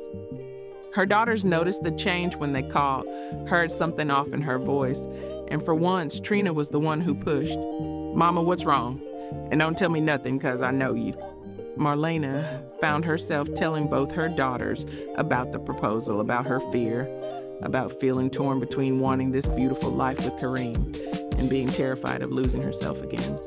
Her daughters noticed the change when they called, heard something off in her voice, and for once, Trina was the one who pushed. "Mama, what's wrong? And don't tell me nothing, 'cause I know you." Marlena found herself telling both her daughters about the proposal, about her fear, about feeling torn between wanting this beautiful life with Kareem and being terrified of losing herself again.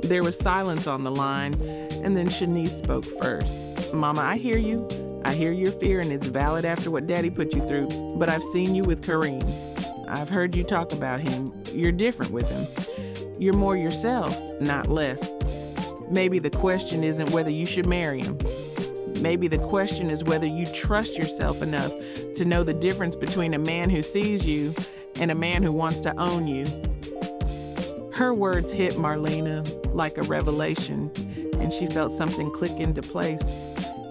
There was silence on the line, and then Shanice spoke first. "Mama, I hear you. I hear your fear, and it's valid after what Daddy put you through, but I've seen you with Kareem. I've heard you talk about him. You're different with him. You're more yourself, not less. Maybe the question isn't whether you should marry him. Maybe the question is whether you trust yourself enough to know the difference between a man who sees you and a man who wants to own you." Her words hit Marlena like a revelation, and she felt something click into place.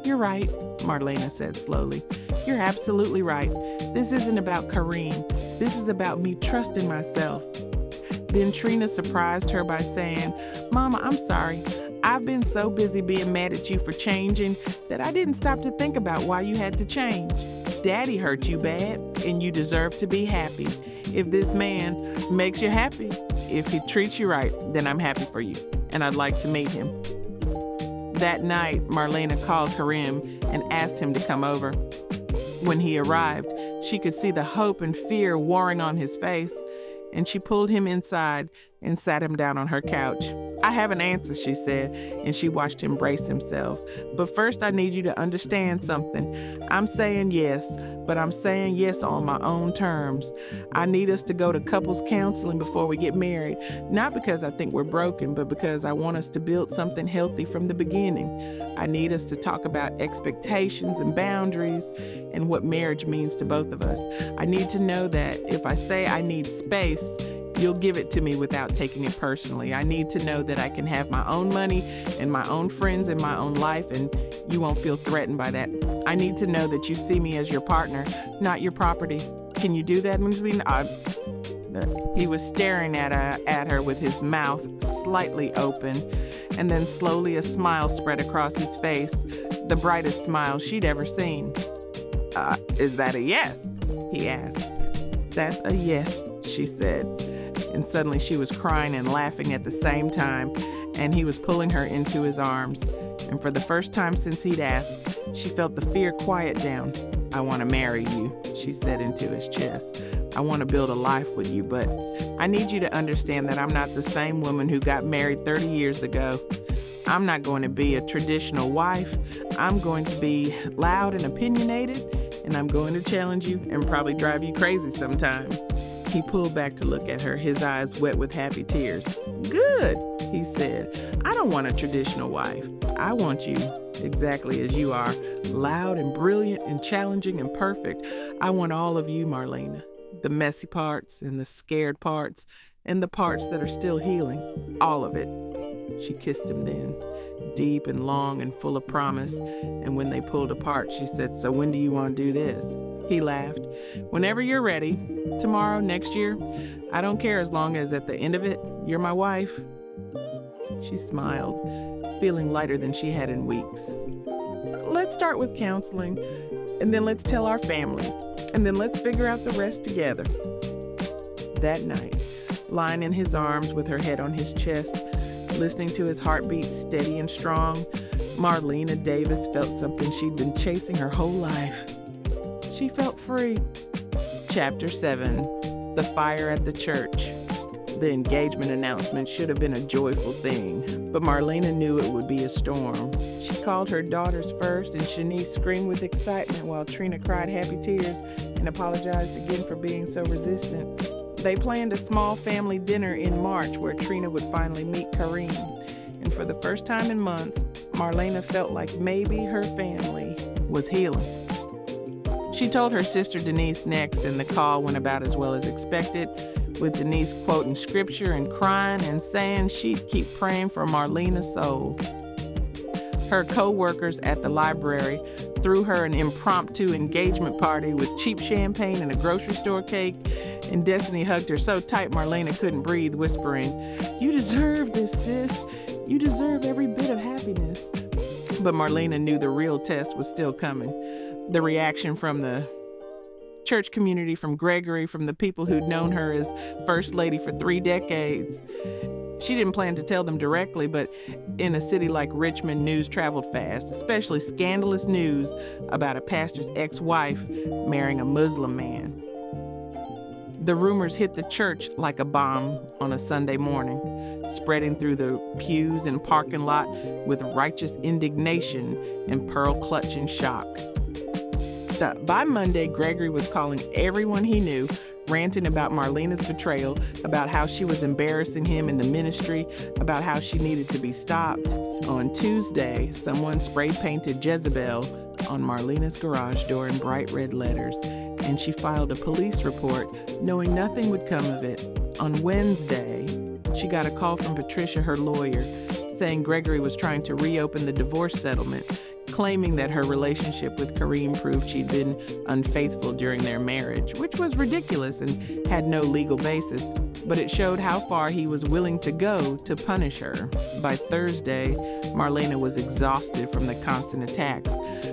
"You're right," Marlena said slowly. "You're absolutely right. This isn't about Kareem. This is about me trusting myself." Then Trina surprised her by saying, "Mama, I'm sorry. I've been so busy being mad at you for changing that I didn't stop to think about why you had to change. Daddy hurt you bad, and you deserve to be happy. If this man makes you happy, if he treats you right, then I'm happy for you, and I'd like to meet him." That night, Marlena called Kareem and asked him to come over. When he arrived, she could see the hope and fear warring on his face, and she pulled him inside and sat him down on her couch. "I have an answer," she said, and she watched him brace himself. "But first I need you to understand something. I'm saying yes, but I'm saying yes on my own terms. I need us to go to couples counseling before we get married, not because I think we're broken, but because I want us to build something healthy from the beginning. I need us to talk about expectations and boundaries and what marriage means to both of us. I need to know that if I say I need space, you'll give it to me without taking it personally. I need to know that I can have my own money and my own friends and my own life, and you won't feel threatened by that. I need to know that you see me as your partner, not your property. Can you do that?" He was staring at her with his mouth slightly open, and then slowly a smile spread across his face, the brightest smile she'd ever seen. Is that a yes?" he asked. "That's a yes," she said. And suddenly she was crying and laughing at the same time, and he was pulling her into his arms. And for the first time since he'd asked, she felt the fear quiet down. "I want to marry you," she said into his chest. "I want to build a life with you, but I need you to understand that I'm not the same woman who got married 30 years ago. I'm not going to be a traditional wife. I'm going to be loud and opinionated, and I'm going to challenge you and probably drive you crazy sometimes." He pulled back to look at her, his eyes wet with happy tears. "Good," he said. "I don't want a traditional wife. I want you exactly as you are, loud and brilliant and challenging and perfect. I want all of you, Marlena. The messy parts and the scared parts and the parts that are still healing. All of it." She kissed him then, deep and long and full of promise. And when they pulled apart, she said, "So when do you want to do this?" He laughed. "Whenever you're ready. Tomorrow, next year. I don't care as long as at the end of it, you're my wife." She smiled, feeling lighter than she had in weeks. "Let's start with counseling, and then let's tell our families, and then let's figure out the rest together." That night, lying in his arms with her head on his chest, listening to his heartbeat steady and strong, Marlena Davis felt something she'd been chasing her whole life. She felt free. Chapter 7, The Fire at the Church. The engagement announcement should have been a joyful thing, but Marlena knew it would be a storm. She called her daughters first, and Shanice screamed with excitement while Trina cried happy tears and apologized again for being so resistant. They planned a small family dinner in March where Trina would finally meet Kareem, and for the first time in months, Marlena felt like maybe her family was healing. She told her sister Denise next, and the call went about as well as expected, with Denise quoting scripture and crying and saying she'd keep praying for Marlena's soul. Her co-workers at the library threw her an impromptu engagement party with cheap champagne and a grocery store cake, and Destiny hugged her so tight Marlena couldn't breathe, whispering, "You deserve this, sis. You deserve every bit of happiness. But Marlena knew the real test was still coming. The reaction from the church community, from Gregory, from the people who'd known her as First Lady for 3 decades. She didn't plan to tell them directly, but in a city like Richmond, news traveled fast, especially scandalous news about a pastor's ex-wife marrying a Muslim man. The rumors hit the church like a bomb on a Sunday morning, spreading through the pews and parking lot with righteous indignation and pearl-clutching shock. By Monday, Gregory was calling everyone he knew, ranting about Marlena's betrayal, about how she was embarrassing him in the ministry, about how she needed to be stopped. On Tuesday, someone spray-painted Jezebel on Marlena's garage door in bright red letters, and she filed a police report knowing nothing would come of it. On Wednesday, she got a call from Patricia, her lawyer, saying Gregory was trying to reopen the divorce settlement, claiming that her relationship with Kareem proved she'd been unfaithful during their marriage, which was ridiculous and had no legal basis, but it showed how far he was willing to go to punish her. By Thursday, Marlena was exhausted from the constant attacks,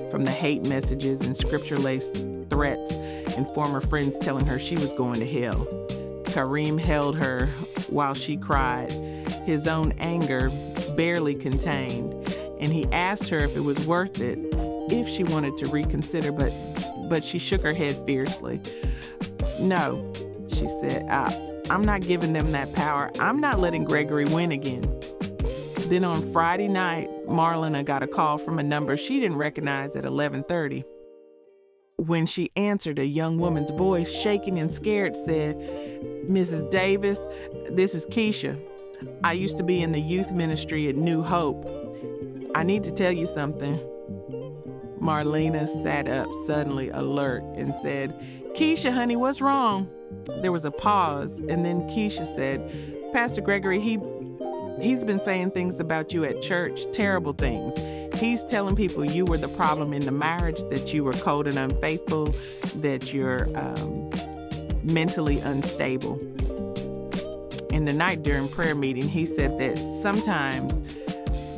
from the hate messages and scripture-laced threats, and former friends telling her she was going to hell. Kareem held her while she cried, his own anger barely contained, and he asked her if it was worth it, if she wanted to reconsider, but she shook her head fiercely. No, she said, I'm not giving them that power. I'm not letting Gregory win again. Then on Friday night, Marlena got a call from a number she didn't recognize at 11:30. When she answered, a young woman's voice, shaking and scared, said, "Mrs. Davis, this is Keisha. I used to be in the youth ministry at New Hope. I need to tell you something." Marlena sat up, suddenly alert, and said, "Keisha, honey, what's wrong?" There was a pause, and then Keisha said, "Pastor Gregory, he's been saying things about you at church, terrible things. He's telling people you were the problem in the marriage, that you were cold and unfaithful, that you're mentally unstable." In the night during prayer meeting, he said that sometimes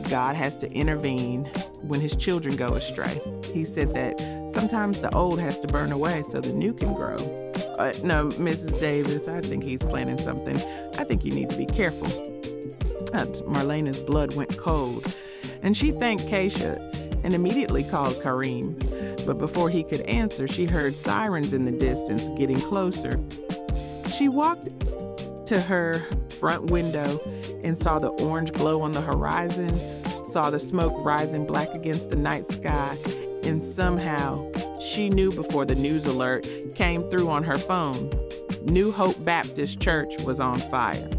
God has to intervene when his children go astray. He said that sometimes the old has to burn away so the new can grow. No, Mrs. Davis, I think he's planning something. I think you need to be careful. Marlena's blood went cold, and she thanked Keisha and immediately called Kareem. But before he could answer, she heard sirens in the distance getting closer. She walked to her front window and saw the orange glow on the horizon, saw the smoke rising black against the night sky, and somehow she knew before the news alert came through on her phone. New Hope Baptist Church was on fire.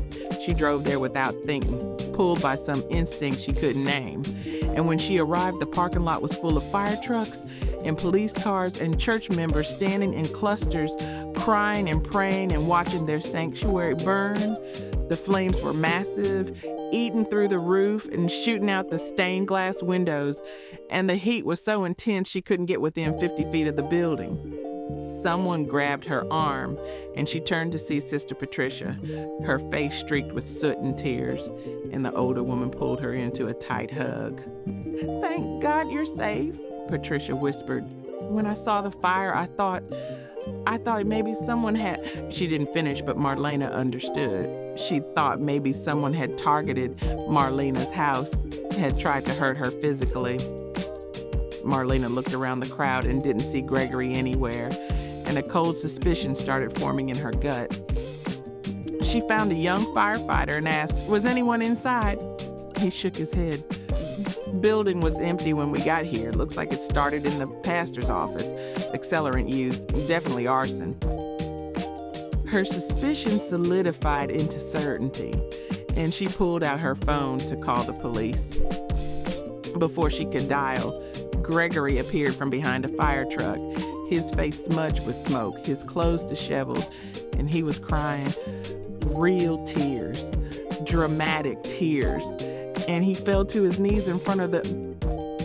She drove there without thinking, pulled by some instinct she couldn't name. And when she arrived, the parking lot was full of fire trucks and police cars and church members standing in clusters, crying and praying and watching their sanctuary burn. The flames were massive, eating through the roof and shooting out the stained glass windows, and the heat was so intense she couldn't get within 50 feet of the building. Someone grabbed her arm, and she turned to see Sister Patricia, her face streaked with soot and tears, and the older woman pulled her into a tight hug. "Thank God you're safe," Patricia whispered. "When I saw the fire, I thought maybe someone had..." She didn't finish, but Marlena understood. She thought maybe someone had targeted Marlena's house, had tried to hurt her physically. Marlena looked around the crowd and didn't see Gregory anywhere, and a cold suspicion started forming in her gut. She found a young firefighter and asked, "Was anyone inside?" He shook his head. "Building was empty when we got here. Looks like it started in the pastor's office. Accelerant used, definitely arson." Her suspicion solidified into certainty, and she pulled out her phone to call the police. Before she could dial, Gregory appeared from behind a fire truck, his face smudged with smoke, his clothes disheveled, and he was crying real tears, dramatic tears. And he fell to his knees in front of the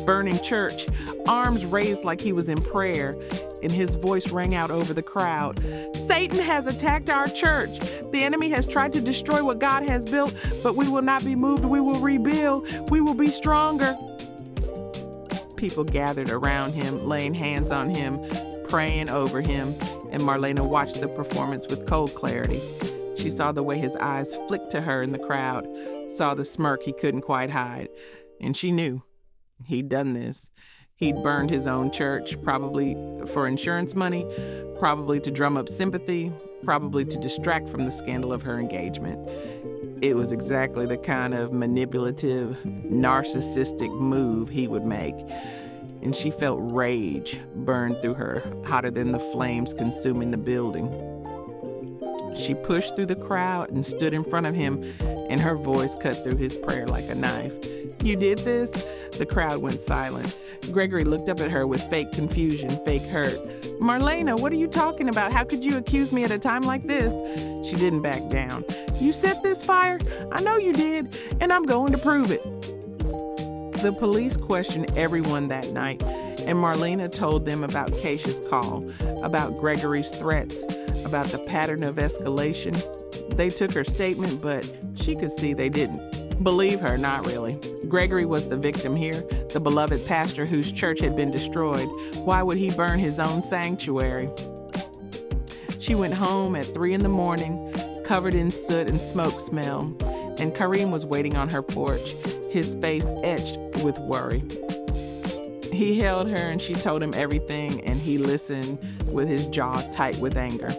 burning church, arms raised like he was in prayer. and his voice rang out over the crowd. "Satan has attacked our church. The enemy has tried to destroy what God has built, but we will not be moved. We will rebuild. We will be stronger." People gathered around him, laying hands on him, praying over him, and Marlena watched the performance with cold clarity. She saw the way his eyes flicked to her in the crowd, saw the smirk he couldn't quite hide, and she knew he'd done this. He'd burned his own church, probably for insurance money, probably to drum up sympathy, probably to distract from the scandal of her engagement. It was exactly the kind of manipulative, narcissistic move he would make. And she felt rage burn through her, hotter than the flames consuming the building. She pushed through the crowd and stood in front of him, and her voice cut through his prayer like a knife. "You did this?" The crowd went silent. Gregory looked up at her with fake confusion, fake hurt. "Marlena, what are you talking about? How could you accuse me at a time like this?" She didn't back down. "You set this fire? I know you did, and I'm going to prove it." The police questioned everyone that night, and Marlena told them about Keisha's call, about Gregory's threats, about the pattern of escalation. They took her statement, but she could see they didn't believe her, not really. Gregory was the victim here, the beloved pastor whose church had been destroyed. Why would he burn his own sanctuary? She went home at 3 a.m, covered in soot and smoke smell, and Kareem was waiting on her porch, his face etched with worry. He held her and she told him everything, and he listened with his jaw tight with anger.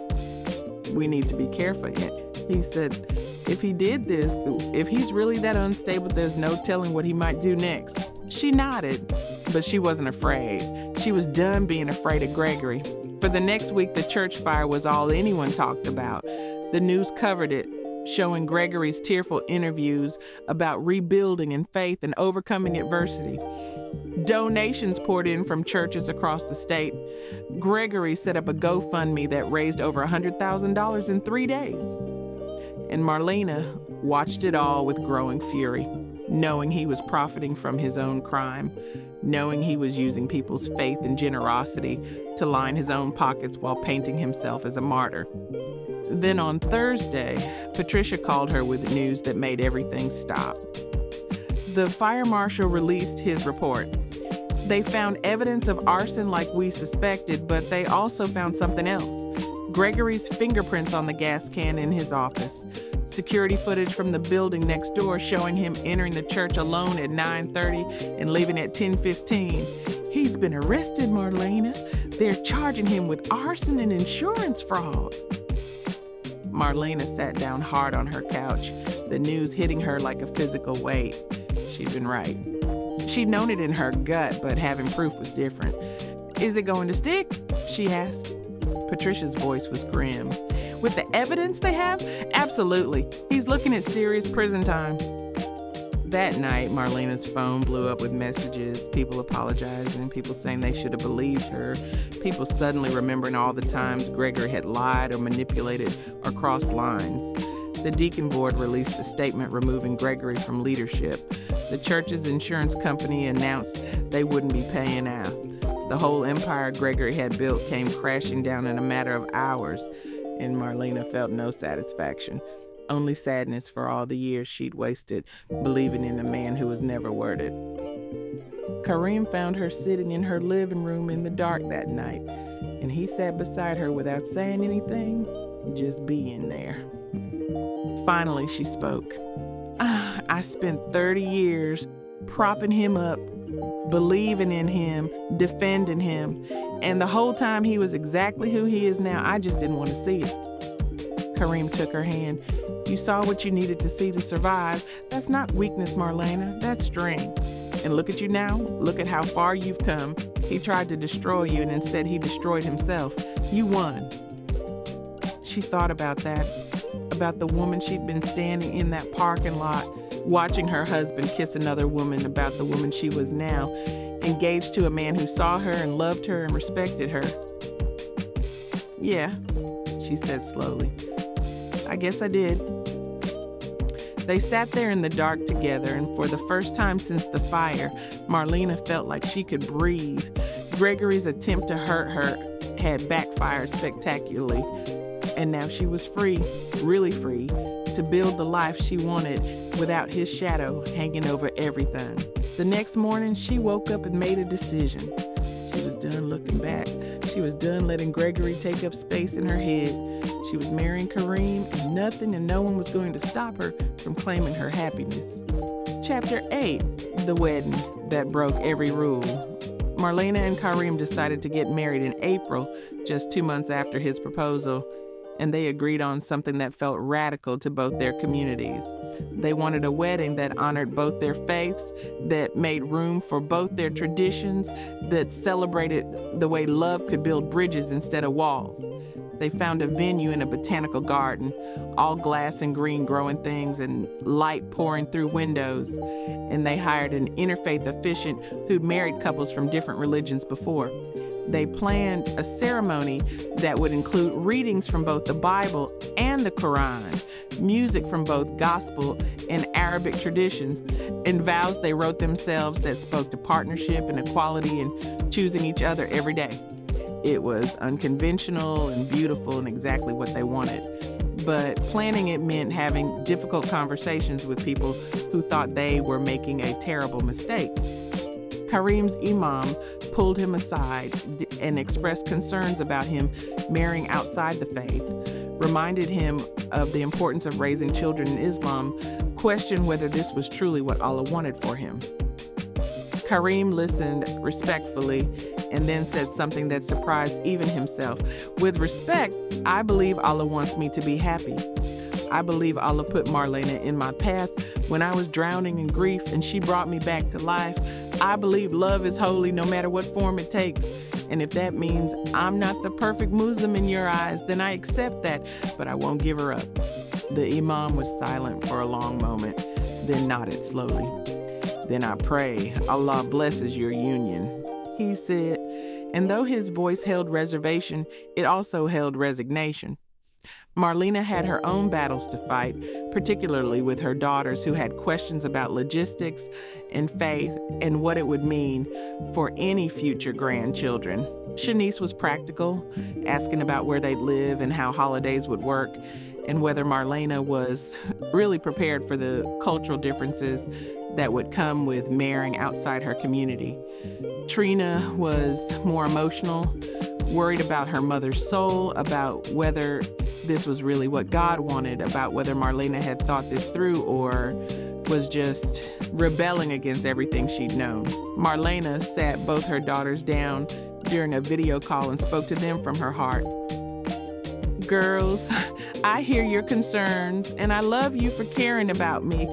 "We need to be careful," he said. "If he did this, if he's really that unstable, there's no telling what he might do next." She nodded, but she wasn't afraid. She was done being afraid of Gregory. For the next week, the church fire was all anyone talked about. The news covered it, showing Gregory's tearful interviews about rebuilding and faith and overcoming adversity. Donations poured in from churches across the state. Gregory set up a GoFundMe that raised over $100,000 in 3 days. And Marlena watched it all with growing fury, knowing he was profiting from his own crime, knowing he was using people's faith and generosity to line his own pockets while painting himself as a martyr. Then on Thursday, Patricia called her with news that made everything stop. The fire marshal released his report. They found evidence of arson like we suspected, but they also found something else. Gregory's fingerprints on the gas can in his office. Security footage from the building next door showing him entering the church alone at 9:30 and leaving at 10:15. He's been arrested, Marlena. They're charging him with arson and insurance fraud. Marlena sat down hard on her couch, the news hitting her like a physical weight. She'd been right. She'd known it in her gut, but having proof was different. "Is it going to stick?" she asked. Patricia's voice was grim. "With the evidence they have? Absolutely. He's looking at serious prison time." That night, Marlena's phone blew up with messages, people apologizing, people saying they should have believed her, people suddenly remembering all the times Gregory had lied or manipulated or crossed lines. The deacon board released a statement removing Gregory from leadership. The church's insurance company announced they wouldn't be paying out. The whole empire Gregory had built came crashing down in a matter of hours, and Marlena felt no satisfaction, only sadness for all the years she'd wasted believing in a man who was never worth it. Kareem found her sitting in her living room in the dark that night, and he sat beside her without saying anything, just being there. Finally, she spoke. "I spent 30 years propping him up, believing in him, defending him, and the whole time he was exactly who he is now. I just didn't want to see it." Kareem took her hand. "You saw what you needed to see to survive. That's not weakness, Marlena. That's strength. And look at you now. Look at how far you've come. He tried to destroy you, and instead he destroyed himself. You won." She thought about that, about the woman she'd been standing in that parking lot, watching her husband kiss another woman, about the woman she was now, engaged to a man who saw her and loved her and respected her. "Yeah," she said slowly. "I guess I did." They sat there in the dark together, and for the first time since the fire, Marlena felt like she could breathe. Gregory's attempt to hurt her had backfired spectacularly, and now she was free, really free, to build the life she wanted without his shadow hanging over everything. The next morning, she woke up and made a decision. She was done looking back. She was done letting Gregory take up space in her head. She was marrying Kareem, and nothing and no one was going to stop her from claiming her happiness. Chapter 8, The Wedding That Broke Every Rule. Marlena and Kareem decided to get married in April, just 2 months after his proposal, and they agreed on something that felt radical to both their communities. They wanted a wedding that honored both their faiths, that made room for both their traditions, that celebrated the way love could build bridges instead of walls. They found a venue in a botanical garden, all glass and green growing things and light pouring through windows. And they hired an interfaith officiant who'd married couples from different religions before. They planned a ceremony that would include readings from both the Bible and the Quran, music from both gospel and Arabic traditions, and vows they wrote themselves that spoke to partnership and equality and choosing each other every day. It was unconventional and beautiful and exactly what they wanted. But planning it meant having difficult conversations with people who thought they were making a terrible mistake. Kareem's imam pulled him aside and expressed concerns about him marrying outside the faith, reminded him of the importance of raising children in Islam, questioned whether this was truly what Allah wanted for him. Kareem listened respectfully and then said something that surprised even himself. With respect, I believe Allah wants me to be happy. I believe Allah put Marlena in my path when I was drowning in grief and she brought me back to life. I believe love is holy no matter what form it takes. And if that means I'm not the perfect Muslim in your eyes, then I accept that, but I won't give her up. The imam was silent for a long moment, then nodded slowly. Then I pray Allah blesses your union, he said. And though his voice held reservation, it also held resignation. Marlena had her own battles to fight, particularly with her daughters who had questions about logistics and faith and what it would mean for any future grandchildren. Shanice was practical, asking about where they'd live and how holidays would work, and whether Marlena was really prepared for the cultural differences that would come with marrying outside her community. Trina was more emotional, worried about her mother's soul, about whether this was really what God wanted, about whether Marlena had thought this through or was just rebelling against everything she'd known. Marlena sat both her daughters down during a video call and spoke to them from her heart. Girls, I hear your concerns and I love you for caring about me,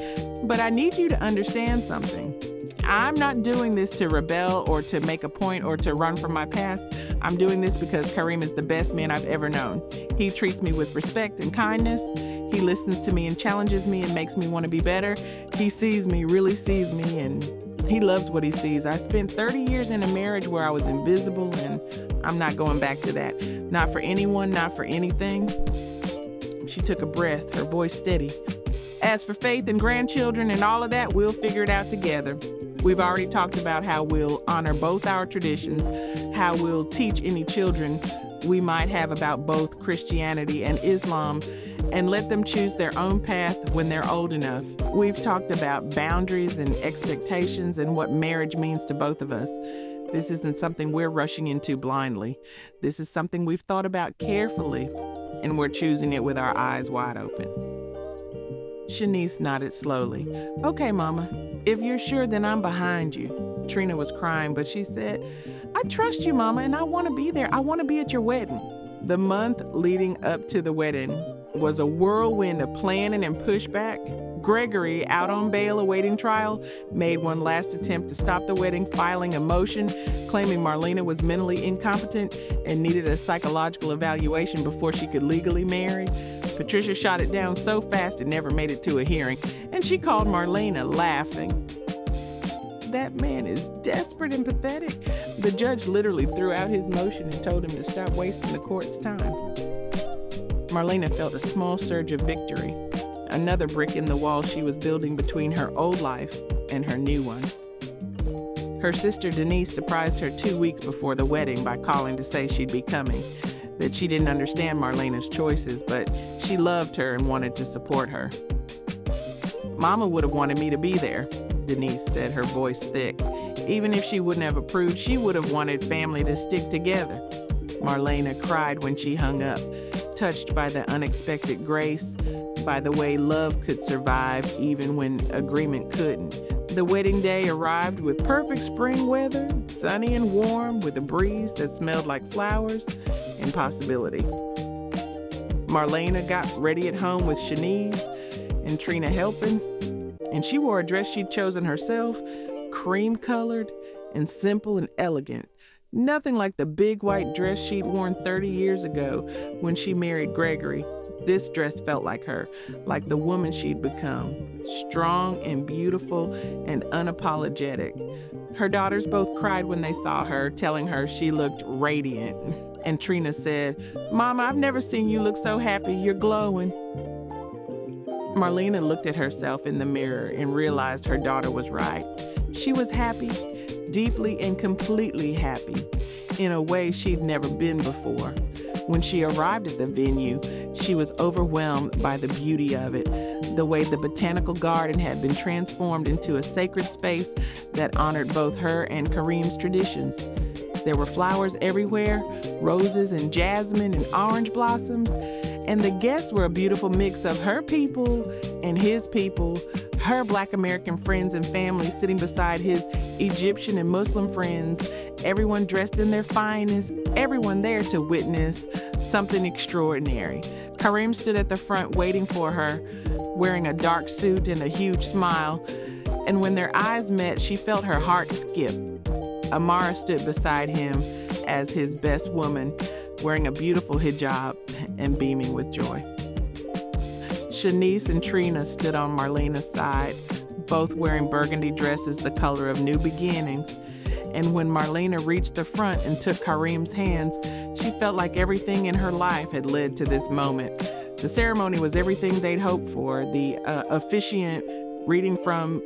but I need you to understand something. I'm not doing this to rebel or to make a point or to run from my past. I'm doing this because Kareem is the best man I've ever known. He treats me with respect and kindness. He listens to me and challenges me and makes me want to be better. He sees me, really sees me, and he loves what he sees. I spent 30 years in a marriage where I was invisible, and I'm not going back to that. Not for anyone, not for anything. She took a breath, her voice steady. As for faith and grandchildren and all of that, we'll figure it out together. We've already talked about how we'll honor both our traditions, how we'll teach any children we might have about both Christianity and Islam, and let them choose their own path when they're old enough. We've talked about boundaries and expectations and what marriage means to both of us. This isn't something we're rushing into blindly. This is something we've thought about carefully, and we're choosing it with our eyes wide open. Shanice nodded slowly. Okay, Mama, if you're sure, then I'm behind you. Trina was crying, but she said, I trust you, Mama, and I want to be there. I want to be at your wedding. The month leading up to the wedding was a whirlwind of planning and pushback. Gregory, out on bail awaiting trial, made one last attempt to stop the wedding, filing a motion claiming Marlena was mentally incompetent and needed a psychological evaluation before she could legally marry. Patricia shot it down so fast it never made it to a hearing, and she called Marlena laughing. That man is desperate and pathetic. The judge literally threw out his motion and told him to stop wasting the court's time. Marlena felt a small surge of victory, another brick in the wall she was building between her old life and her new one. Her sister Denise surprised her 2 weeks before the wedding by calling to say she'd be coming, that she didn't understand Marlena's choices, but she loved her and wanted to support her. "Mama would have wanted me to be there," Denise said, her voice thick. "Even if she wouldn't have approved, she would have wanted family to stick together." Marlena cried when she hung up, touched by the unexpected grace, by the way love could survive even when agreement couldn't. The wedding day arrived with perfect spring weather, sunny and warm, with a breeze that smelled like flowers and possibility. Marlena got ready at home with Shanice and Trina helping, and she wore a dress she'd chosen herself, cream-colored and simple and elegant. Nothing like the big white dress she'd worn 30 years ago when she married Gregory. This dress felt like her, like the woman she'd become, strong and beautiful and unapologetic. Her daughters both cried when they saw her, telling her she looked radiant. And Trina said, "Mama, I've never seen you look so happy. You're glowing." Marlena looked at herself in the mirror and realized her daughter was right. She was happy, deeply and completely happy, in a way she'd never been before. When she arrived at the venue, she was overwhelmed by the beauty of it, the way the botanical garden had been transformed into a sacred space that honored both her and Kareem's traditions. There were flowers everywhere, roses and jasmine and orange blossoms, and the guests were a beautiful mix of her people and his people, her Black American friends and family sitting beside his Egyptian and Muslim friends, everyone dressed in their finest, everyone there to witness something extraordinary. Kareem stood at the front waiting for her, wearing a dark suit and a huge smile, and when their eyes met, she felt her heart skip. Amara stood beside him as his best woman, wearing a beautiful hijab and beaming with joy. Shanice and Trina stood on Marlena's side, both wearing burgundy dresses the color of new beginnings. And when Marlena reached the front and took Kareem's hands, she felt like everything in her life had led to this moment. The ceremony was everything they'd hoped for. The officiant reading from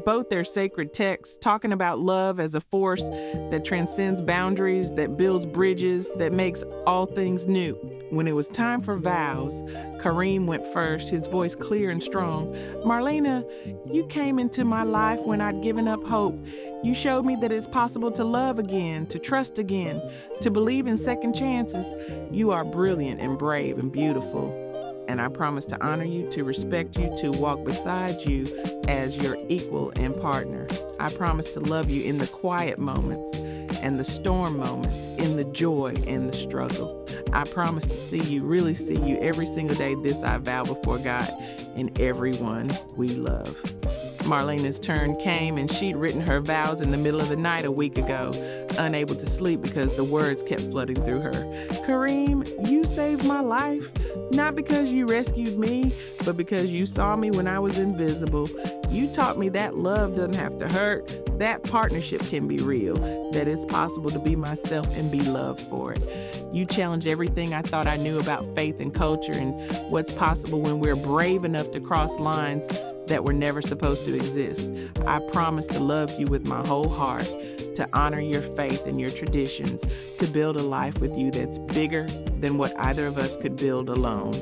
both their sacred texts, talking about love as a force that transcends boundaries, that builds bridges, that makes all things new. When it was time for vows, Kareem went first, his voice clear and strong. "Marlena, you came into my life when I'd given up hope. You showed me that it's possible to love again, to trust again, to believe in second chances. You are brilliant and brave and beautiful. And I promise to honor you, to respect you, to walk beside you as your equal and partner. I promise to love you in the quiet moments and the storm moments, in the joy and the struggle. I promise to see you, really see you every single day. This I vow before God and everyone we love." Marlena's turn came, and she'd written her vows in the middle of the night a week ago, unable to sleep because the words kept flooding through her. "Kareem, you saved my life, not because you rescued me, but because you saw me when I was invisible. You taught me that love doesn't have to hurt, that partnership can be real, that it's possible to be myself and be loved for it. You challenged everything I thought I knew about faith and culture and what's possible when we're brave enough to cross lines that were never supposed to exist. I promise to love you with my whole heart, to honor your faith and your traditions, to build a life with you that's bigger than what either of us could build alone.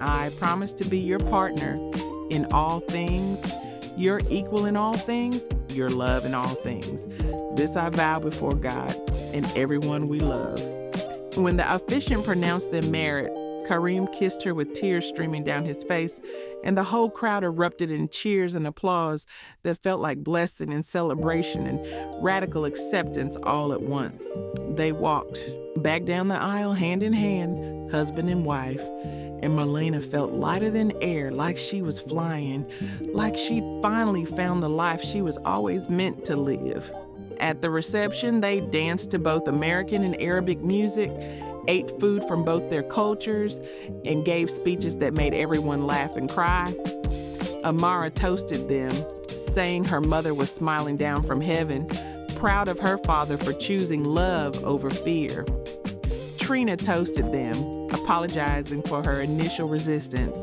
I promise to be your partner in all things, your equal in all things, your love in all things. This I vow before God and everyone we love." When the officiant pronounced them married, Kareem kissed her with tears streaming down his face, and the whole crowd erupted in cheers and applause that felt like blessing and celebration and radical acceptance all at once. They walked back down the aisle hand in hand, husband and wife, and Marlena felt lighter than air, like she was flying, like she'd finally found the life she was always meant to live. At the reception, they danced to both American and Arabic music, ate food from both their cultures, and gave speeches that made everyone laugh and cry. Amara toasted them, saying her mother was smiling down from heaven, proud of her father for choosing love over fear. Trina toasted them, apologizing for her initial resistance,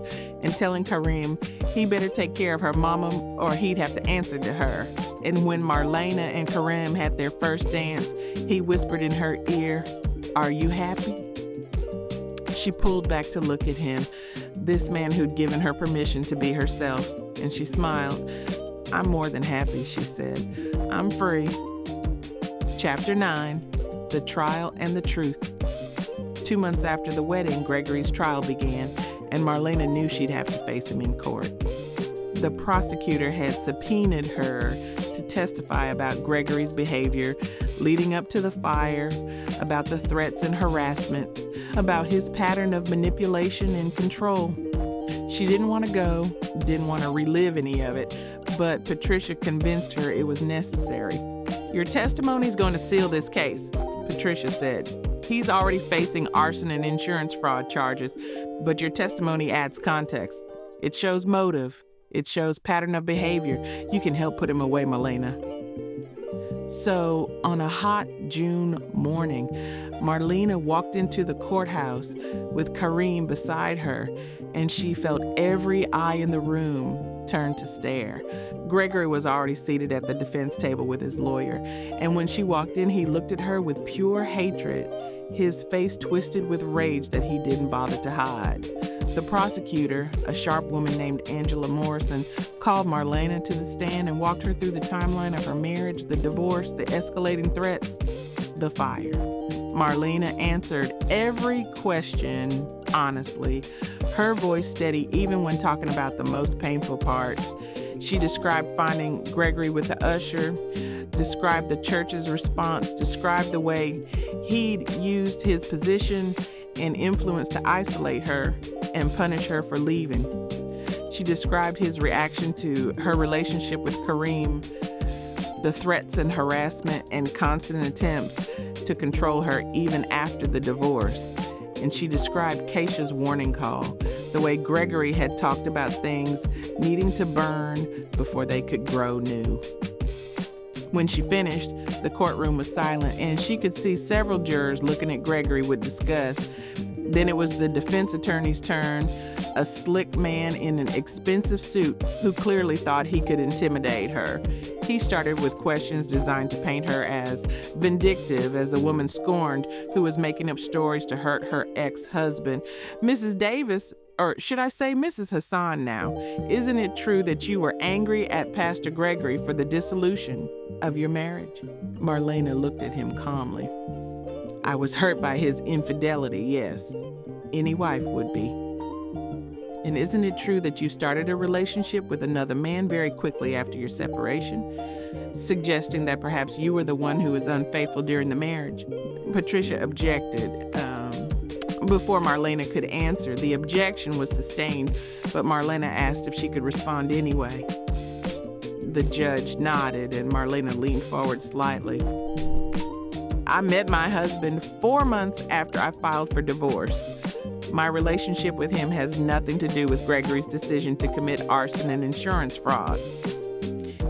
and telling Kareem he better take care of her mama or he'd have to answer to her. And when Marlena and Kareem had their first dance, he whispered in her ear, "Are you happy?" She pulled back to look at him, this man who'd given her permission to be herself, and she smiled. "I'm more than happy," she said. "I'm free." Chapter 9, The Trial and the Truth. 2 months after the wedding, Gregory's trial began, and Marlena knew she'd have to face him in court. The prosecutor had subpoenaed her to testify about Gregory's behavior leading up to the fire, about the threats and harassment, about his pattern of manipulation and control. She didn't want to go, didn't want to relive any of it, but Patricia convinced her it was necessary. "Your testimony's going to seal this case," Patricia said. "He's already facing arson and insurance fraud charges, but your testimony adds context. It shows motive. It shows pattern of behavior. You can help put him away, Marlena." So, on a hot June morning, Marlena walked into the courthouse with Kareem beside her, and she felt every eye in the room turn to stare. Gregory was already seated at the defense table with his lawyer, and when she walked in, he looked at her with pure hatred, his face twisted with rage that he didn't bother to hide. The prosecutor, a sharp woman named Angela Morrison, called Marlena to the stand and walked her through the timeline of her marriage, the divorce, the escalating threats, the fire. Marlena answered every question honestly, her voice steady even when talking about the most painful parts. She described finding Gregory with the usher, described the church's response, described the way he'd used his position and influence to isolate her and punish her for leaving. She described his reaction to her relationship with Kareem, the threats and harassment and constant attempts to control her even after the divorce. And she described Keisha's warning call, the way Gregory had talked about things needing to burn before they could grow new. When she finished, the courtroom was silent, and she could see several jurors looking at Gregory with disgust. Then it was the defense attorney's turn, a slick man in an expensive suit who clearly thought he could intimidate her. He started with questions designed to paint her as vindictive, as a woman scorned who was making up stories to hurt her ex-husband. "Mrs. Davis, or should I say Mrs. Hassan now, isn't it true that you were angry at Pastor Gregory for the dissolution of your marriage?" Marlena looked at him calmly. "I was hurt by his infidelity, yes. Any wife would be." "And isn't it true that you started a relationship with another man very quickly after your separation, suggesting that perhaps you were the one who was unfaithful during the marriage?" Patricia objected. Before Marlena could answer, the objection was sustained, but Marlena asked if she could respond anyway. The judge nodded, and Marlena leaned forward slightly. "I met my husband 4 months after I filed for divorce. My relationship with him has nothing to do with Gregory's decision to commit arson and insurance fraud.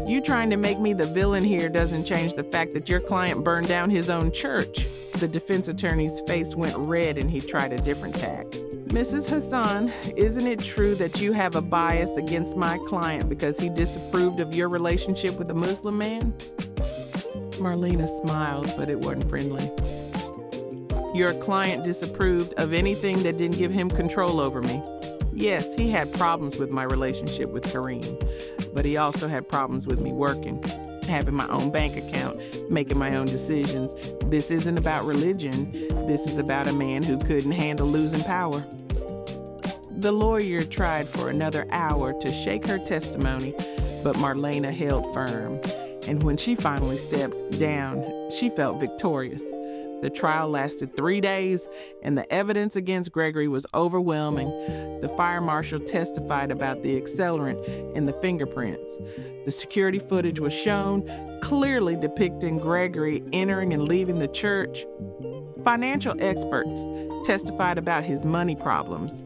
You trying to make me the villain here doesn't change the fact that your client burned down his own church." The defense attorney's face went red and he tried a different tack. "Mrs. Hassan, isn't it true that you have a bias against my client because he disapproved of your relationship with a Muslim man?" Marlena smiled, but it wasn't friendly. "Your client disapproved of anything that didn't give him control over me. Yes, he had problems with my relationship with Kareem, but he also had problems with me working, having my own bank account, making my own decisions. This isn't about religion. This is about a man who couldn't handle losing power." The lawyer tried for another hour to shake her testimony, but Marlena held firm. And when she finally stepped down, she felt victorious. The trial lasted 3 days, and the evidence against Gregory was overwhelming. The fire marshal testified about the accelerant and the fingerprints. The security footage was shown, clearly depicting Gregory entering and leaving the church. Financial experts testified about his money problems,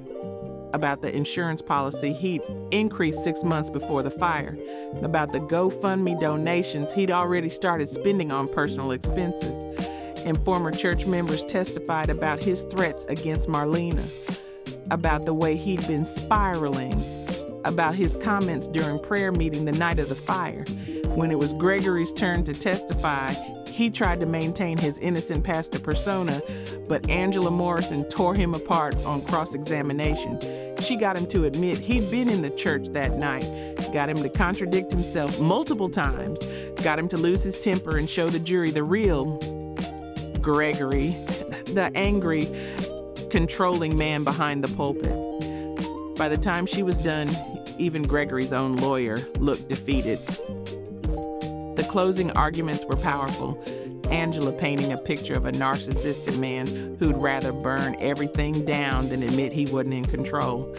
about the insurance policy he'd increased 6 months before the fire, about the GoFundMe donations he'd already started spending on personal expenses, and former church members testified about his threats against Marlena. about the way he'd been spiraling, about his comments during prayer meeting the night of the fire. When it was Gregory's turn to testify, he tried to maintain his innocent pastor persona, but Angela Morrison tore him apart on cross-examination. She got him to admit he'd been in the church that night, got him to contradict himself multiple times, got him to lose his temper and show the jury the real Gregory, the angry, controlling man behind the pulpit. By the time she was done, even Gregory's own lawyer looked defeated. The closing arguments were powerful. Angela painting a picture of a narcissistic man who'd rather burn everything down than admit he wasn't in control,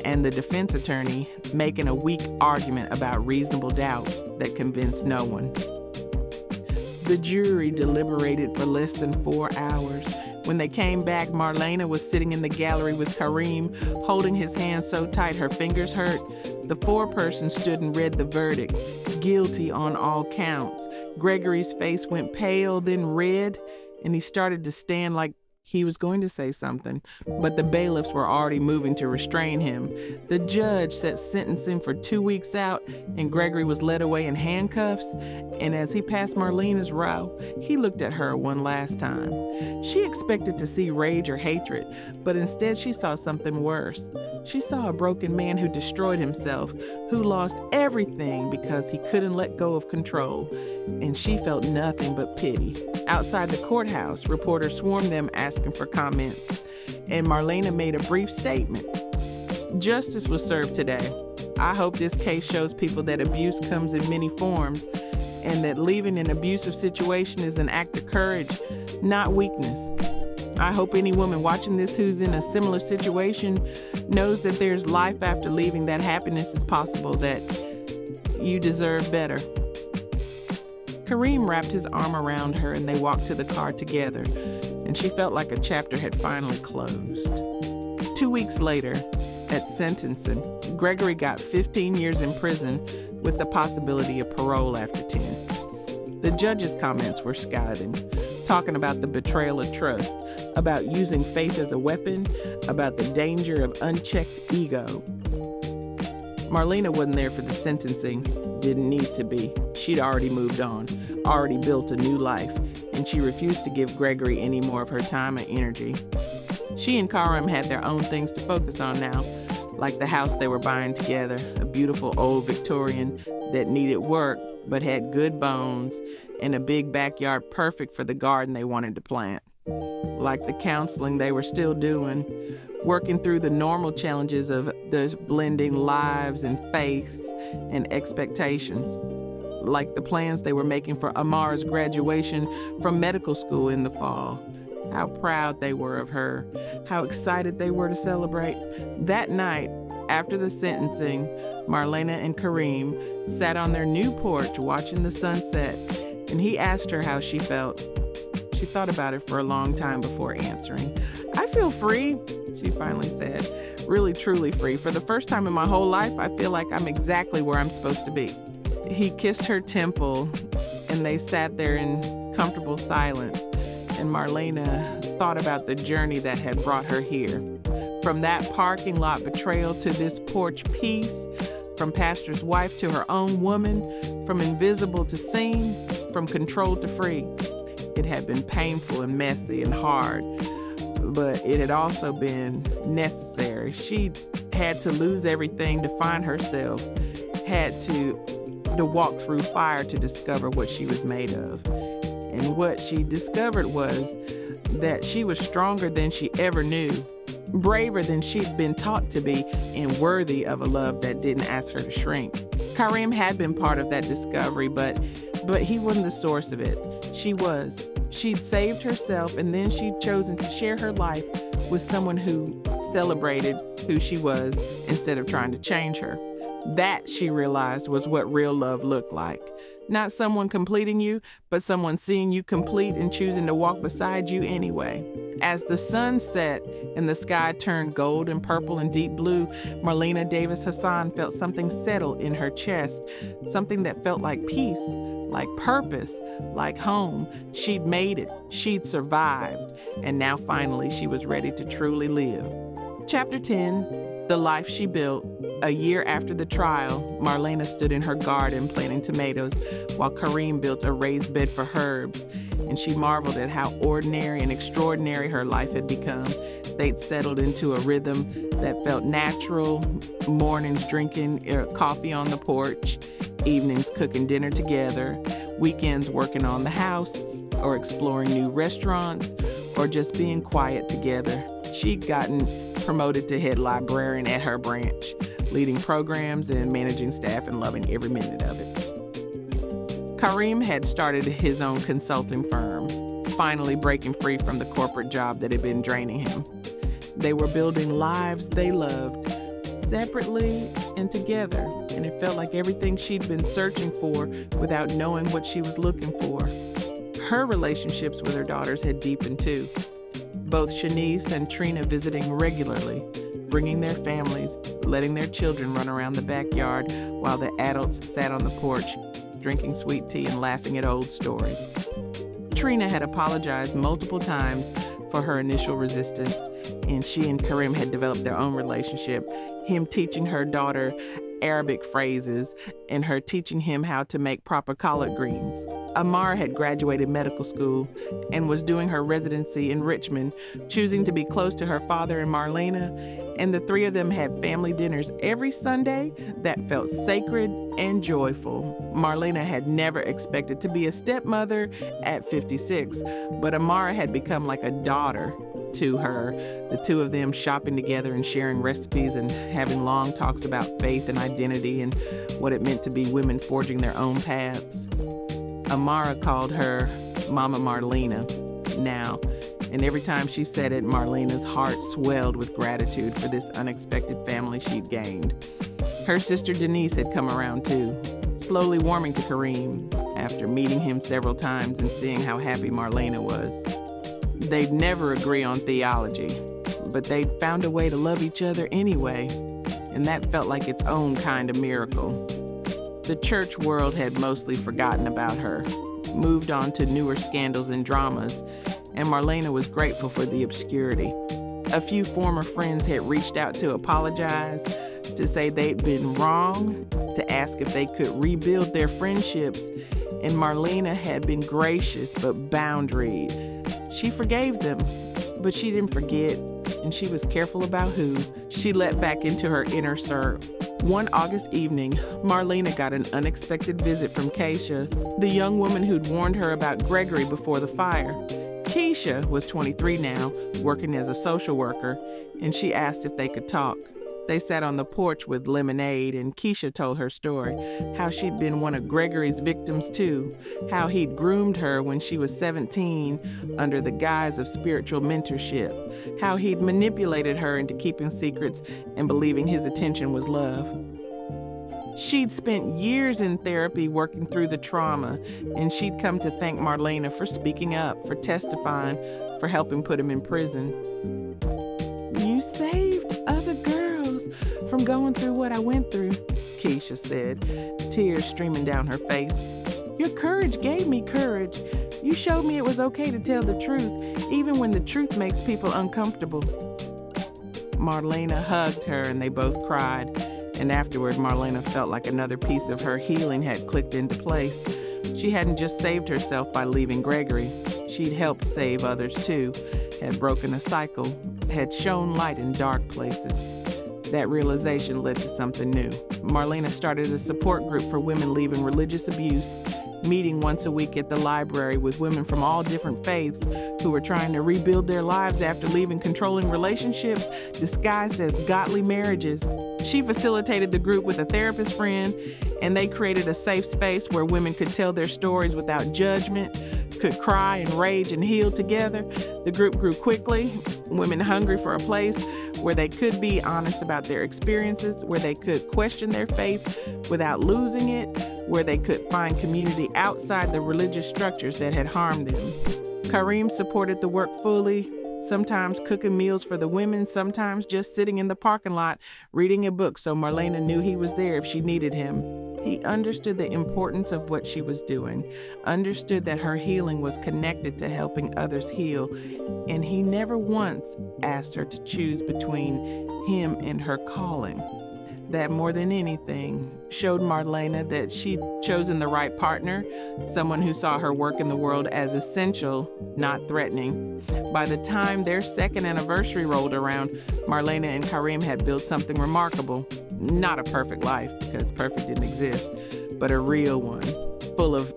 and the defense attorney making a weak argument about reasonable doubt that convinced no one. The jury deliberated for less than 4 hours. When they came back, Marlena was sitting in the gallery with Kareem, holding his hand so tight her fingers hurt. The foreperson stood and read the verdict, guilty on all counts. Gregory's face went pale, then red, and he started to stand like he was going to say something, but the bailiffs were already moving to restrain him. The judge set sentencing for 2 weeks out, and Gregory was led away in handcuffs, and as he passed Marlena's row, he looked at her one last time. She expected to see rage or hatred, but instead she saw something worse. She saw a broken man who destroyed himself, who lost everything because he couldn't let go of control, and she felt nothing but pity. Outside the courthouse, reporters swarmed them asking for comments, and Marlena made a brief statement. Justice was served today. I hope this case shows people that abuse comes in many forms, and that leaving an abusive situation is an act of courage, not weakness. I hope any woman watching this who's in a similar situation knows that there's life after leaving, that happiness is possible, that you deserve better. Kareem wrapped his arm around her and they walked to the car together, and she felt like a chapter had finally closed. 2 weeks later, at sentencing, Gregory got 15 years in prison with the possibility of parole after 10. The judge's comments were scathing, talking about the betrayal of trust, about using faith as a weapon, about the danger of unchecked ego. Marlena wasn't there for the sentencing, didn't need to be. She'd already moved on, already built a new life, and she refused to give Gregory any more of her time and energy. She and Karim had their own things to focus on now, like the house they were buying together, a beautiful old Victorian that needed work but had good bones, and a big backyard perfect for the garden they wanted to plant. Like the counseling they were still doing, working through the normal challenges of the blending lives and faiths and expectations. Like the plans they were making for Amar's graduation from medical school in the fall. How proud they were of her, how excited they were to celebrate. That night, after the sentencing, Marlena and Kareem sat on their new porch watching the sunset, and he asked her how she felt. She thought about it for a long time before answering. I feel free, she finally said. Really, truly free. For the first time in my whole life, I feel like I'm exactly where I'm supposed to be. He kissed her temple, and they sat there in comfortable silence, and Marlena thought about the journey that had brought her here. From that parking lot betrayal to this porch peace, from pastor's wife to her own woman, from invisible to seen, from controlled to free. It had been painful and messy and hard, but it had also been necessary. She had to lose everything to find herself, had to walk through fire to discover what she was made of. And what she discovered was that she was stronger than she ever knew, braver than she'd been taught to be, and worthy of a love that didn't ask her to shrink. Kareem had been part of that discovery, but he wasn't the source of it. She was. She'd saved herself, and then she'd chosen to share her life with someone who celebrated who she was instead of trying to change her. That, she realized, was what real love looked like. Not someone completing you, but someone seeing you complete and choosing to walk beside you anyway. As the sun set and the sky turned gold and purple and deep blue, Marlena Davis Hassan felt something settle in her chest, something that felt like peace, like purpose, like home. She'd made it. She'd survived. And now finally she was ready to truly live. Chapter 10, The Life She Built. A year after the trial, Marlena stood in her garden planting tomatoes while Kareem built a raised bed for herbs, and she marveled at how ordinary and extraordinary her life had become. They'd settled into a rhythm that felt natural, mornings drinking coffee on the porch, evenings cooking dinner together, weekends working on the house or exploring new restaurants or just being quiet together. She'd gotten promoted to head librarian at her branch, leading programs and managing staff and loving every minute of it. Kareem had started his own consulting firm, finally breaking free from the corporate job that had been draining him. They were building lives they loved, separately and together, and it felt like everything she'd been searching for without knowing what she was looking for. Her relationships with her daughters had deepened too. Both Shanice and Trina visiting regularly, bringing their families, letting their children run around the backyard while the adults sat on the porch, drinking sweet tea and laughing at old stories. Trina had apologized multiple times for her initial resistance, and she and Kareem had developed their own relationship, him teaching her daughter Arabic phrases and her teaching him how to make proper collard greens. Amara had graduated medical school and was doing her residency in Richmond, choosing to be close to her father and Marlena, and the three of them had family dinners every Sunday that felt sacred and joyful. Marlena had never expected to be a stepmother at 56, but Amara had become like a daughter to her, the two of them shopping together and sharing recipes and having long talks about faith and identity and what it meant to be women forging their own paths. Amara called her Mama Marlena now, and every time she said it, Marlena's heart swelled with gratitude for this unexpected family she'd gained. Her sister Denise had come around too, slowly warming to Kareem after meeting him several times and seeing how happy Marlena was. They'd never agree on theology, but they'd found a way to love each other anyway, and that felt like its own kind of miracle. The church world had mostly forgotten about her, moved on to newer scandals and dramas, and Marlena was grateful for the obscurity. A few former friends had reached out to apologize, to say they'd been wrong, to ask if they could rebuild their friendships, and Marlena had been gracious but boundaried. She forgave them, but she didn't forget, and she was careful about who she let back into her inner circle. One August evening, Marlena got an unexpected visit from Keisha, the young woman who'd warned her about Gregory before the fire. Keisha was 23 now, working as a social worker, and she asked if they could talk. They sat on the porch with lemonade, and Keisha told her story, how she'd been one of Gregory's victims too, how he'd groomed her when she was 17 under the guise of spiritual mentorship, how he'd manipulated her into keeping secrets and believing his attention was love. She'd spent years in therapy working through the trauma, and she'd come to thank Marlena for speaking up, for testifying, for helping put him in prison. "You saved other girls from going through what I went through," Keisha said, tears streaming down her face. "Your courage gave me courage. You showed me it was okay to tell the truth, even when the truth makes people uncomfortable." Marlena hugged her and they both cried, and afterward Marlena felt like another piece of her healing had clicked into place. She hadn't just saved herself by leaving Gregory. She'd helped save others too, had broken a cycle, had shown light in dark places. That realization led to something new. Marlena started a support group for women leaving religious abuse, meeting once a week at the library with women from all different faiths who were trying to rebuild their lives after leaving controlling relationships disguised as godly marriages. She facilitated the group with a therapist friend, and they created a safe space where women could tell their stories without judgment, could cry and rage and heal together. The group grew quickly, women hungry for a place where they could be honest about their experiences, where they could question their faith without losing it, where they could find community outside the religious structures that had harmed them. Kareem supported the work fully, sometimes cooking meals for the women, sometimes just sitting in the parking lot reading a book so Marlena knew he was there if she needed him. He understood the importance of what she was doing, understood that her healing was connected to helping others heal, and he never once asked her to choose between him and her calling. That more than anything showed Marlena that she'd chosen the right partner, someone who saw her work in the world as essential, not threatening. By the time their second anniversary rolled around, Marlena and Karim had built something remarkable. Not a perfect life, because perfect didn't exist, but a real one, full of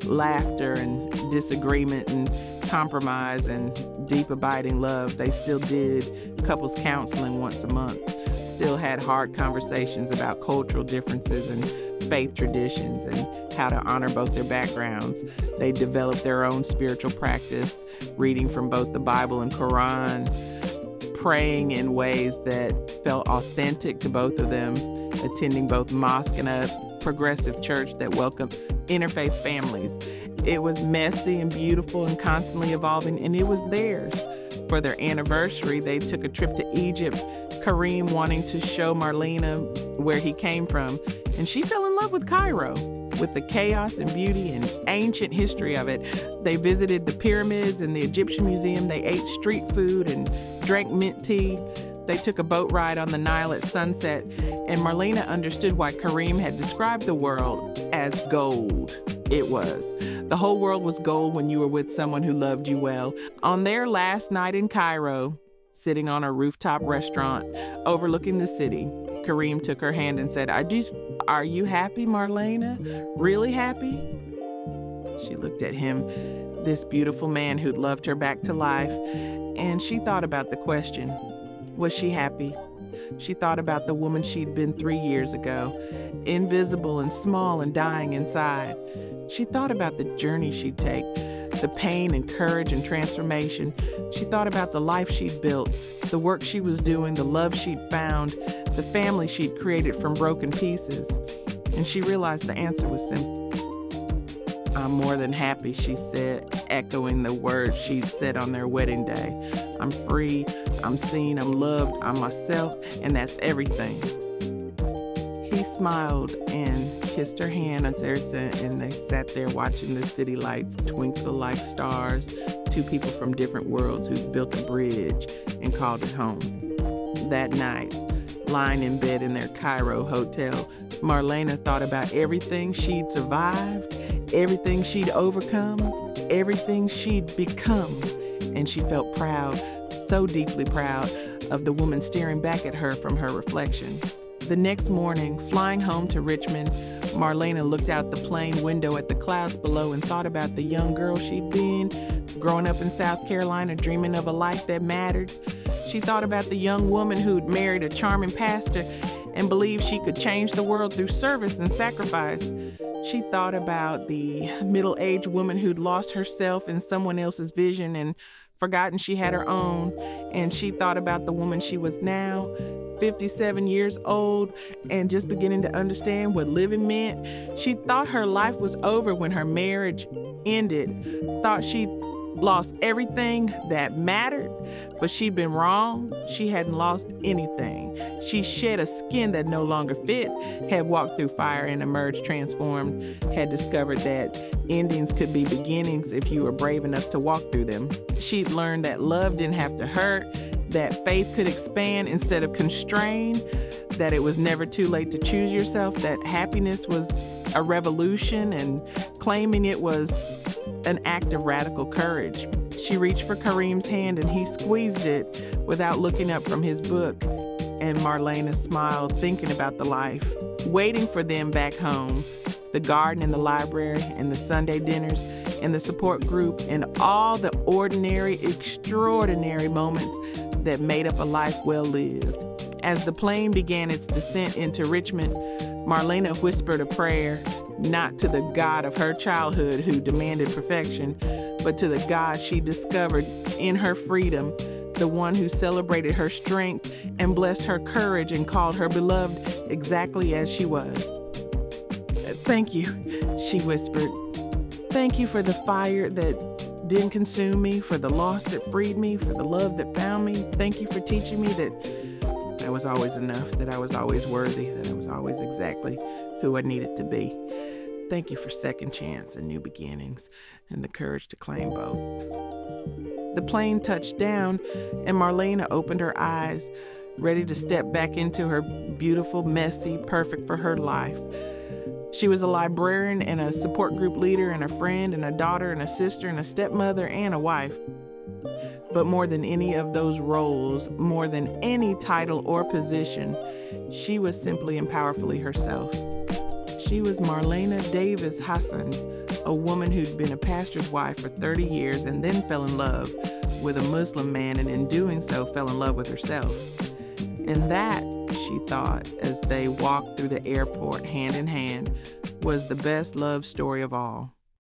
laughter and disagreement and compromise and deep abiding love. They still did couples counseling once a month, still had hard conversations about cultural differences and faith traditions and how to honor both their backgrounds. They developed their own spiritual practice, reading from both the Bible and Quran, praying in ways that felt authentic to both of them, attending both mosque and a progressive church that welcomed interfaith families. It was messy and beautiful and constantly evolving, and it was theirs. For their anniversary, they took a trip to Egypt, Karim wanting to show Marlena where he came from, and she fell in love with Cairo, with the chaos and beauty and ancient history of it. They visited the pyramids and the Egyptian museum. They ate street food and drank mint tea. They took a boat ride on the Nile at sunset, and Marlena understood why Karim had described the world as gold. It was. The whole world was gold when you were with someone who loved you well. On their last night in Cairo, sitting on a rooftop restaurant overlooking the city, Karim took her hand and said, "Are you happy, Marlena? Really happy?" She looked at him, this beautiful man who'd loved her back to life, and she thought about the question. Was she happy? She thought about the woman she'd been 3 years ago, invisible and small and dying inside. She thought about the journey she'd take, the pain and courage and transformation. She thought about the life she'd built, the work she was doing, the love she'd found, the family she'd created from broken pieces. And she realized the answer was simple. "I'm more than happy," she said, echoing the words she'd said on their wedding day. "I'm free, I'm seen, I'm loved, I'm myself, and that's everything." He smiled and kissed her hand, and they sat there watching the city lights twinkle like stars, two people from different worlds who'd built a bridge and called it home. That night, lying in bed in their Cairo hotel, Marlena thought about everything she'd survived, everything she'd overcome, everything she'd become, and she felt proud, so deeply proud, of the woman staring back at her from her reflection. The next morning, flying home to Richmond, Marlena looked out the plane window at the clouds below and thought about the young girl she'd been, growing up in South Carolina, dreaming of a life that mattered. She thought about the young woman who'd married a charming pastor and believed she could change the world through service and sacrifice. She thought about the middle-aged woman who'd lost herself in someone else's vision and forgotten she had her own. And she thought about the woman she was now, 57 years old, and just beginning to understand what living meant. She thought her life was over when her marriage ended, thought she'd lost everything that mattered, but she'd been wrong. She hadn't lost anything. She shed a skin that no longer fit, had walked through fire and emerged transformed, had discovered that endings could be beginnings if you were brave enough to walk through them. She'd learned that love didn't have to hurt, that faith could expand instead of constrain, that it was never too late to choose yourself, that happiness was a revolution and claiming it was an act of radical courage. She reached for Karim's hand and he squeezed it without looking up from his book. And Marlena smiled, thinking about the life waiting for them back home, the garden and the library and the Sunday dinners and the support group and all the ordinary, extraordinary moments that made up a life well lived. As the plane began its descent into Richmond, Marlena whispered a prayer, not to the God of her childhood who demanded perfection, but to the God she discovered in her freedom, the one who celebrated her strength and blessed her courage and called her beloved exactly as she was. "Thank you," she whispered. "Thank you for the fire that didn't consume me, for the loss that freed me, for the love that found me. Thank you for teaching me that I was always enough, that I was always worthy, that I was always exactly who I needed to be. Thank you for second chance and new beginnings and the courage to claim both. The plane touched down, and Marlena opened her eyes, ready to step back into her beautiful, messy, perfect for her life. She was a librarian and a support group leader and a friend and a daughter and a sister and a stepmother and a wife. But more than any of those roles, more than any title or position, she was simply and powerfully herself. She was Marlena Davis Hassan, a woman who'd been a pastor's wife for 30 years and then fell in love with a Muslim man, and in doing so fell in love with herself. And that, she thought, as they walked through the airport hand in hand, was the best love story of all.